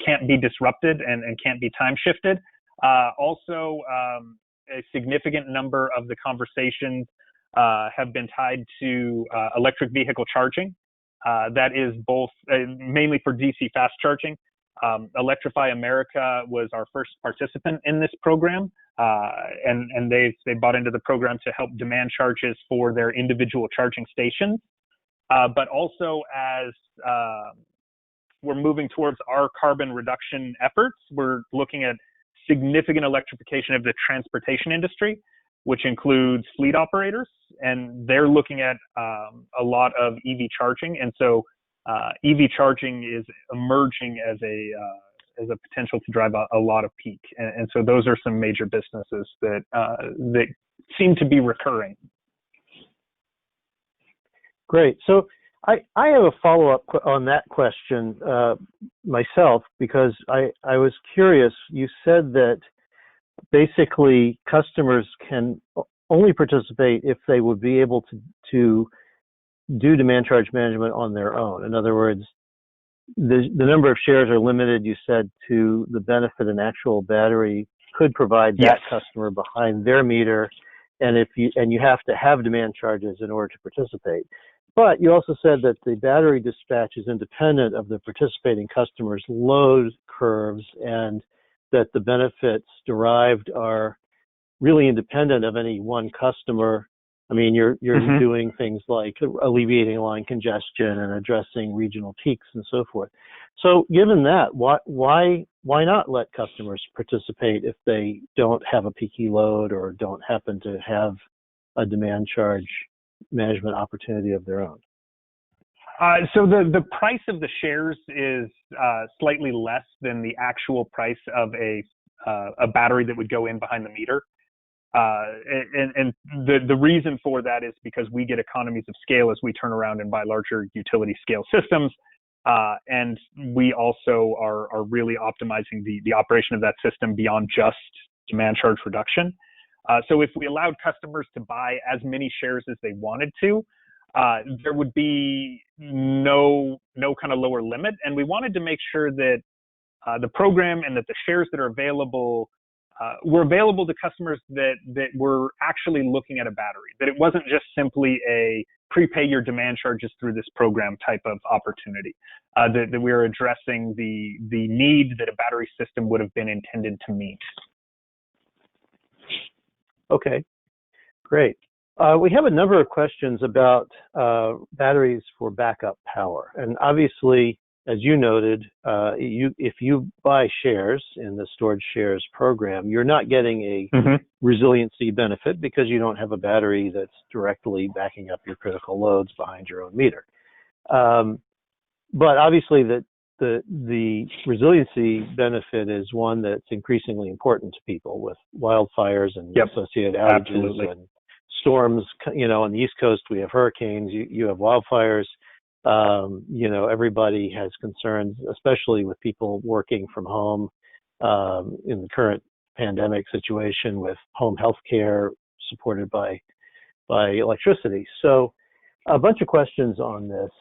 can't be disrupted and can't be time shifted. Also, a significant number of the conversations have been tied to electric vehicle charging. That is both mainly for DC fast charging. Electrify America was our first participant in this program, and they bought into the program to help demand charges for their individual charging stations. But also, as we're moving towards our carbon reduction efforts, we're looking at significant electrification of the transportation industry, which includes fleet operators, and they're looking at a lot of EV charging. And so EV charging is emerging as a potential to drive a lot of peak. And so those are some major businesses that seem to be recurring. Great. So I have a follow-up on that question myself, because I was curious. You said that basically customers can only participate if they would be able to do demand charge management on their own. In other words, the number of shares are limited, you said, to the benefit an actual battery could provide that customer behind their meter, and you have to have demand charges in order to participate. But you also said that the battery dispatch is independent of the participating customer's load curves, and that the benefits derived are really independent of any one customer. I mean, you're doing things like alleviating line congestion and addressing regional peaks and so forth. So given that, why not let customers participate if they don't have a peaky load or don't happen to have a demand charge management opportunity of their own? So the price of the shares is slightly less than the actual price of a battery that would go in behind the meter. And the reason for that is because we get economies of scale as we turn around and buy larger utility scale systems. And we also are really optimizing the operation of that system beyond just demand charge reduction. So if we allowed customers to buy as many shares as they wanted to, there would be no kind of lower limit. And we wanted to make sure that the program and that the shares that are available were available to customers that were actually looking at a battery, that it wasn't just simply a prepay your demand charges through this program type of opportunity, that we are addressing the need that a battery system would have been intended to meet. Okay, great. We have a number of questions about batteries for backup power. And obviously, as you noted, if you buy shares in the StorageShares program, you're not getting a resiliency benefit because you don't have a battery that's directly backing up your critical loads behind your own meter. But obviously, the resiliency benefit is one that's increasingly important to people with wildfires and associated outages and storms. You know, on the East Coast, we have hurricanes, you have wildfires. You know, everybody has concerns, especially with people working from home in the current pandemic situation with home health care supported by electricity. So a bunch of questions on this.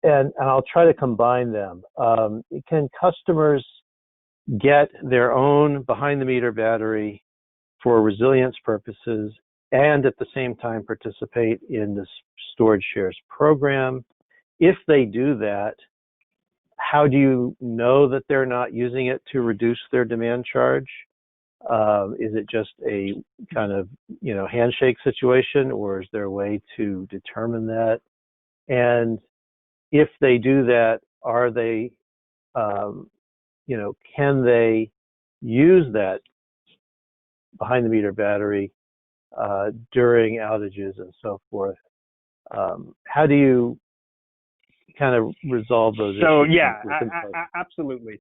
And I'll try to combine them. Can customers get their own behind-the-meter battery for resilience purposes and at the same time participate in the Storage Shares program? If they do that, how do you know that they're not using it to reduce their demand charge? Is it just a kind of, handshake situation, or is there a way to determine that? And if they do that, are they, can they use that behind the meter battery during outages and so forth? How do you kind of resolve those issues? So yeah, absolutely.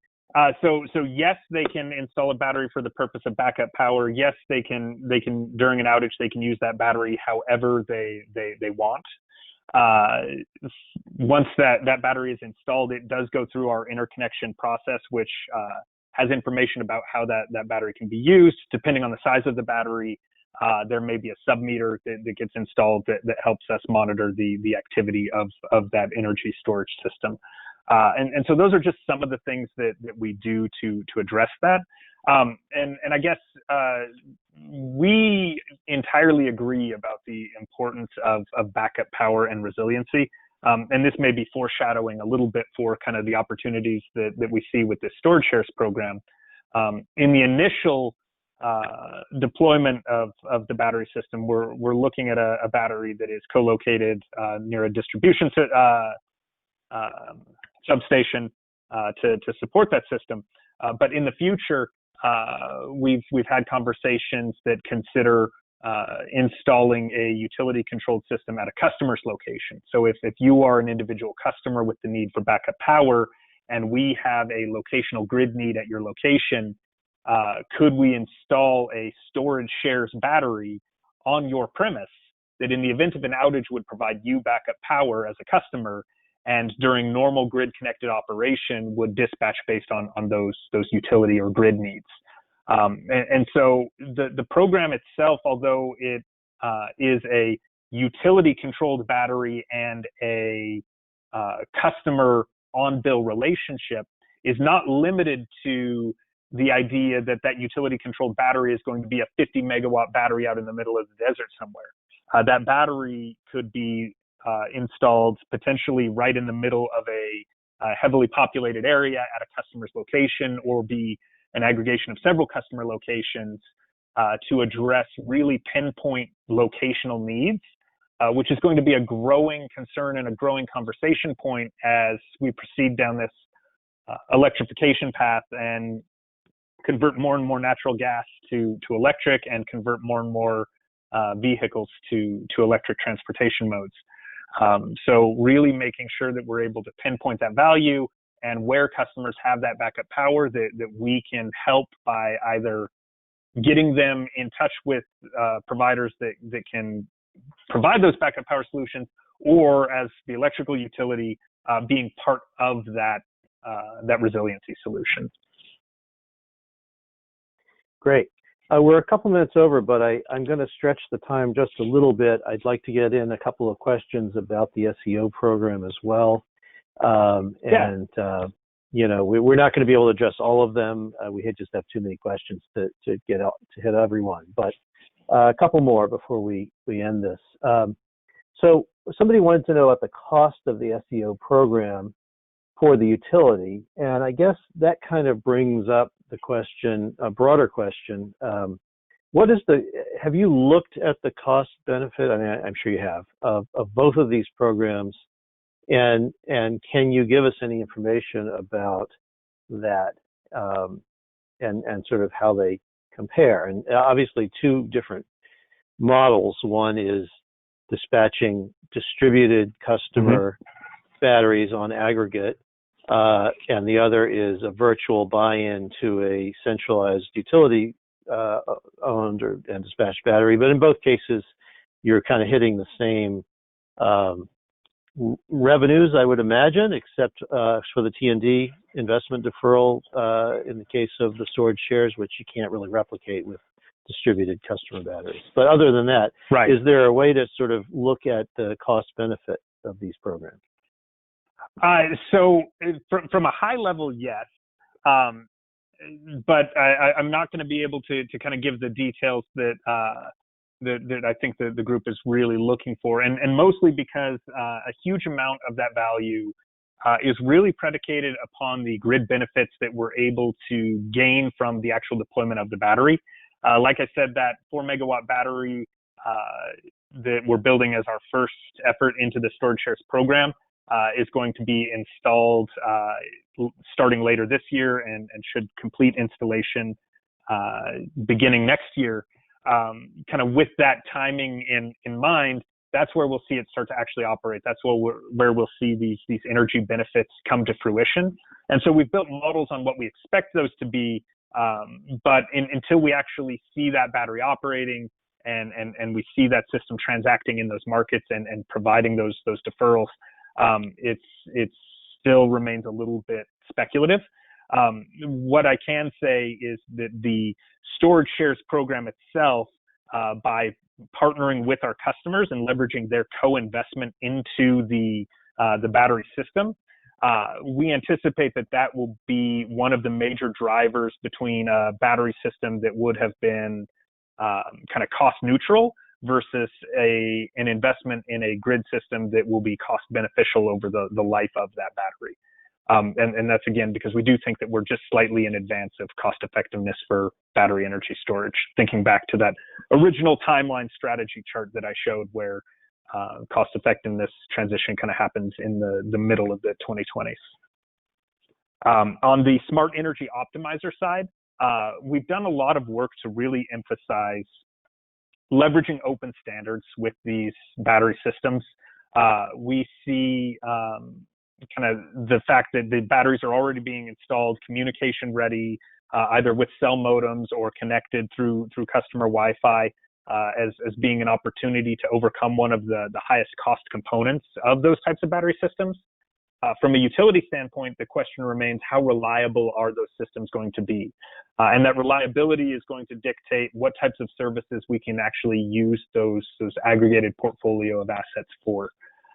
So yes, they can install a battery for the purpose of backup power. Yes, they can during an outage they can use that battery however they want. Once that battery is installed, it does go through our interconnection process, which has information about how that battery can be used. Depending on the size of the battery, there may be a sub-meter that gets installed that helps us monitor the activity of that energy storage system. And so those are just some of the things that we do to address that. And I guess we entirely agree about the importance of backup power and resiliency. And this may be foreshadowing a little bit for kind of the opportunities that we see with this Storage Shares program. In the initial deployment of the battery system, we're looking at a battery that is co-located near a distribution substation to support that system. But in the future, we've had conversations that consider installing a utility controlled system at a customer's location. So if you are an individual customer with the need for backup power and we have a locational grid need at your location, could we install a Storage Shares battery on your premise that in the event of an outage would provide you backup power as a customer, and during normal grid connected operation would dispatch based on those utility or grid needs. And so the program itself, although it is a utility controlled battery and a customer on bill relationship, is not limited to the idea that utility controlled battery is going to be a 50 megawatt battery out in the middle of the desert somewhere. That battery could be installed potentially right in the middle of a heavily populated area at a customer's location, or be an aggregation of several customer locations to address really pinpoint locational needs, which is going to be a growing concern and a growing conversation point as we proceed down this electrification path and convert more and more natural gas to electric, and convert more and more vehicles to electric transportation modes. So really making sure that we're able to pinpoint that value, and where customers have that backup power, that we can help by either getting them in touch with providers that can provide those backup power solutions, or as the electrical utility being part of that resiliency solution. Great. We're a couple minutes over, but I'm going to stretch the time just a little bit. I'd like to get in a couple of questions about the SEO program as well. We're not going to be able to address all of them. We just have too many questions to get out to hit everyone, but a couple more before we end this. So somebody wanted to know about the cost of the SEO program for the utility, and I guess that kind of brings up the question, a broader question. Have you looked at the cost benefit? I mean, I'm sure you have, of both of these programs, and can you give us any information about that, and sort of how they compare? And obviously two different models. One is dispatching distributed customer batteries on aggregate, and the other is a virtual buy-in to a centralized utility owned and dispatched battery. But in both cases, you're kind of hitting the same revenues, I would imagine, except for the T&D investment deferral in the case of the Storage Shares, which you can't really replicate with distributed customer batteries. But other than that, right, is there a way to sort of look at the cost benefit of these programs? So from a high level, yes. but I'm not going to be able to kind of give the details that that I think the group is really looking for, and mostly because a huge amount of that value is really predicated upon the grid benefits that we're able to gain from the actual deployment of the battery. Like I said, that 4 megawatt battery that we're building as our first effort into the StorageShares program is going to be installed starting later this year and should complete installation beginning next year. Kind of with that timing in mind, that's where we'll see it start to actually operate. That's where we'll see these energy benefits come to fruition. And so we've built models on what we expect those to be, but until we actually see that battery operating and we see that system transacting in those markets and providing those deferrals, it still remains a little bit speculative. What I can say is that the StorageShares program itself, by partnering with our customers and leveraging their co-investment into the battery system, we anticipate that will be one of the major drivers between a battery system that would have been kind of cost neutral versus an investment in a grid system that will be cost beneficial over the life of that battery. And that's, again, because we do think that we're just slightly in advance of cost effectiveness for battery energy storage, thinking back to that original timeline strategy chart that I showed where cost effectiveness transition kind of happens in the middle of the 2020s. On the Smart Energy Optimizer side, we've done a lot of work to really emphasize leveraging open standards with these battery systems. We see kind of the fact that the batteries are already being installed communication ready, either with cell modems or connected through customer Wi-Fi, as being an opportunity to overcome one of the highest cost components of those types of battery systems. From a utility standpoint, the question remains, how reliable are those systems going to be? And that reliability is going to dictate what types of services we can actually use those aggregated portfolio of assets for.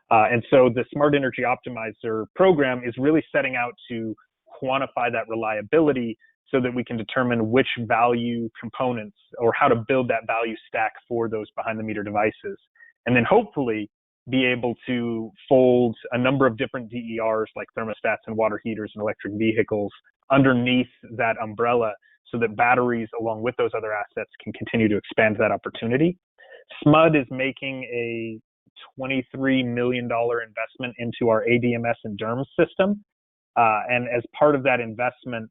And so the Smart Energy Optimizer program is really setting out to quantify that reliability so that we can determine which value components or how to build that value stack for those behind the meter devices. And then hopefully be able to fold a number of different DERs like thermostats and water heaters and electric vehicles underneath that umbrella so that batteries along with those other assets can continue to expand that opportunity. SMUD is making a $23 million investment into our ADMS and DERMS system. And as part of that investment,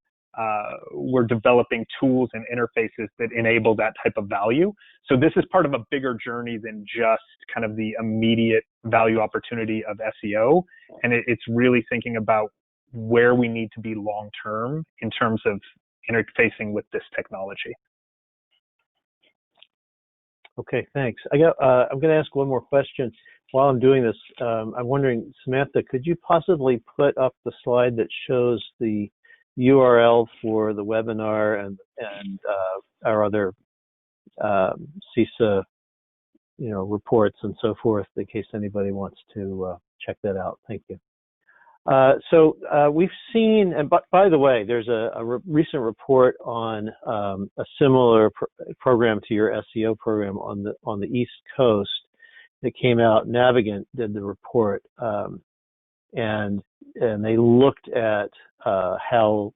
we're developing tools and interfaces that enable that type of value. So this is part of a bigger journey than just kind of the immediate value opportunity of SEO. And it's really thinking about where we need to be long-term in terms of interfacing with this technology. Okay, thanks. I'm going to ask one more question. While I'm doing this, I'm wondering, Samantha, could you possibly put up the slide that shows the URL for the webinar and our other CISA, reports and so forth, in case anybody wants to check that out? Thank you. So we've seen, and by the way, there's a recent report on a similar program to your SEO program on the East Coast that came out. Navigant did the report, and they looked at how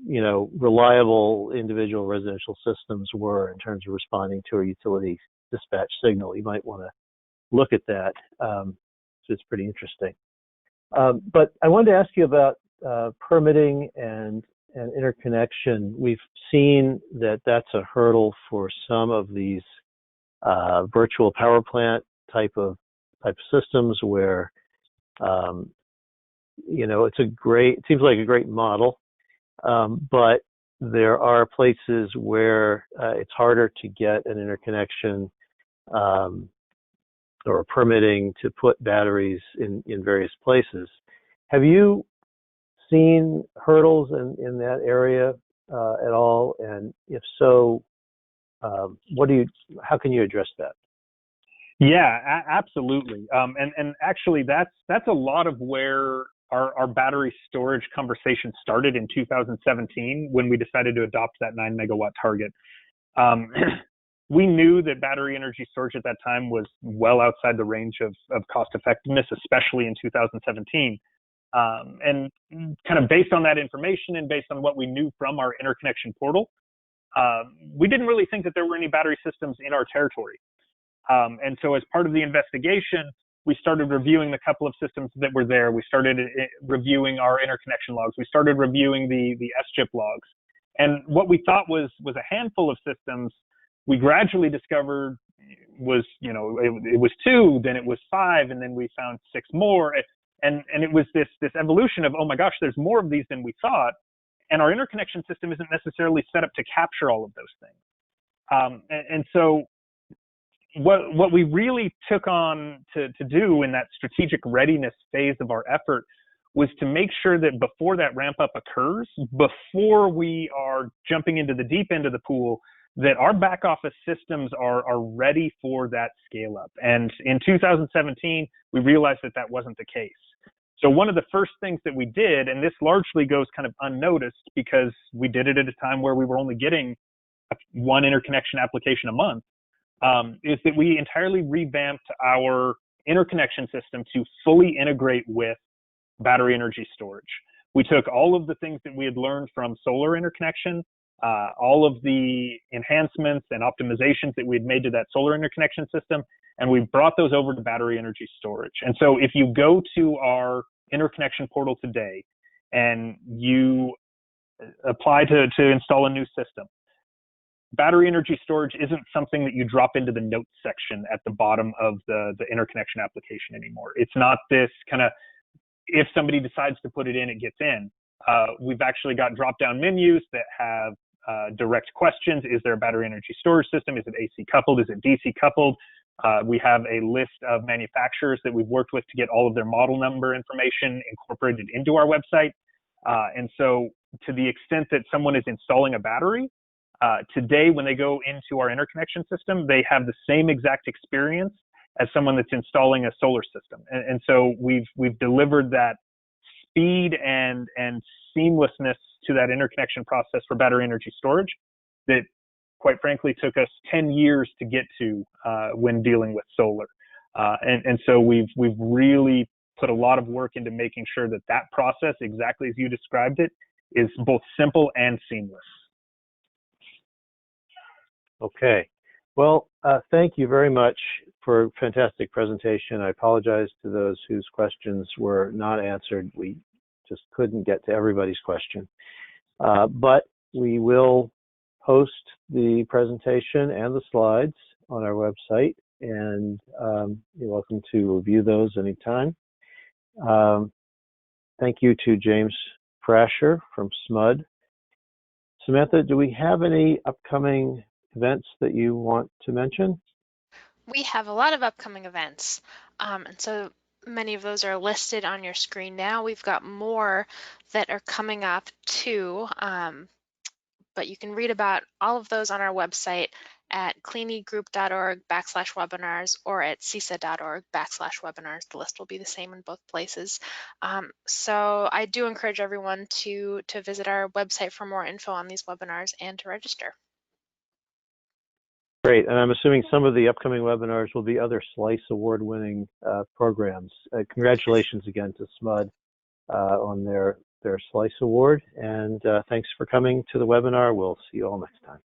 reliable individual residential systems were in terms of responding to a utility dispatch signal. You might want to look at that. So it's pretty interesting. But I wanted to ask you about permitting and interconnection. We've seen that that's a hurdle for some of these virtual power plant type of systems where it seems like a great model, but there are places where it's harder to get an interconnection or permitting to put batteries in various places. Have you seen hurdles in that area at all? And if so, how can you address that? Yeah, absolutely. And actually that's a lot of where our battery storage conversation started in 2017 when we decided to adopt that 9 megawatt target. We knew that battery energy storage at that time was well outside the range of cost effectiveness, especially in 2017. And kind of based on that information and based on what we knew from our interconnection portal, we didn't really think that there were any battery systems in our territory. And so as part of the investigation, we started reviewing the couple of systems that were there. We started reviewing our interconnection logs. We started reviewing the SGIP logs. And what we thought was a handful of systems, we gradually discovered was, you know, it was 2, then it was 5, and then we found 6 more. And it was this evolution of, oh my gosh, there's more of these than we thought. And our interconnection system isn't necessarily set up to capture all of those things. And so what we really took on to do in that strategic readiness phase of our effort was to make sure that before that ramp up occurs, before we are jumping into the deep end of the pool, that our back office systems are ready for that scale up. And in 2017, we realized that wasn't the case. So one of the first things that we did, and this largely goes kind of unnoticed because we did it at a time where we were only getting 1 interconnection application a month, is that we entirely revamped our interconnection system to fully integrate with battery energy storage. We took all of the things that we had learned from solar interconnection, all of the enhancements and optimizations that we had made to that solar interconnection system, and we brought those over to battery energy storage. And so if you go to our interconnection portal today and you apply to install a new system, battery energy storage isn't something that you drop into the notes section at the bottom of the interconnection application anymore. It's not this kind of, if somebody decides to put it in, it gets in. We've actually got drop-down menus that have direct questions. Is there a battery energy storage system? Is it AC coupled? Is it DC coupled? We have a list of manufacturers that we've worked with to get all of their model number information incorporated into our website. And so to the extent that someone is installing a battery, today when they go into our interconnection system, they have the same exact experience as someone that's installing a solar system. And so we've delivered that speed and seamlessness to that interconnection process for battery energy storage that, quite frankly, took us 10 years to get to when dealing with solar. And so we've really put a lot of work into making sure that process, exactly as you described it, is both simple and seamless. Okay. Well, thank you very much for a fantastic presentation. I apologize to those whose questions were not answered. We just couldn't get to everybody's question. But we will post the presentation and the slides on our website, and you're welcome to review those anytime. Thank you to James Frasher from SMUD. Samantha, do we have any upcoming events that you want to mention? We have a lot of upcoming events, and so many of those are listed on your screen now. We've got more that are coming up too, but you can read about all of those on our website at cleanegroup.org/webinars or at cisa.org/webinars. The list will be the same in both places. So I do encourage everyone to visit our website for more info on these webinars and to register. Great, and I'm assuming some of the upcoming webinars will be other SLICE award-winning programs. Congratulations again to SMUD on their SLICE award, and thanks for coming to the webinar. We'll see you all next time.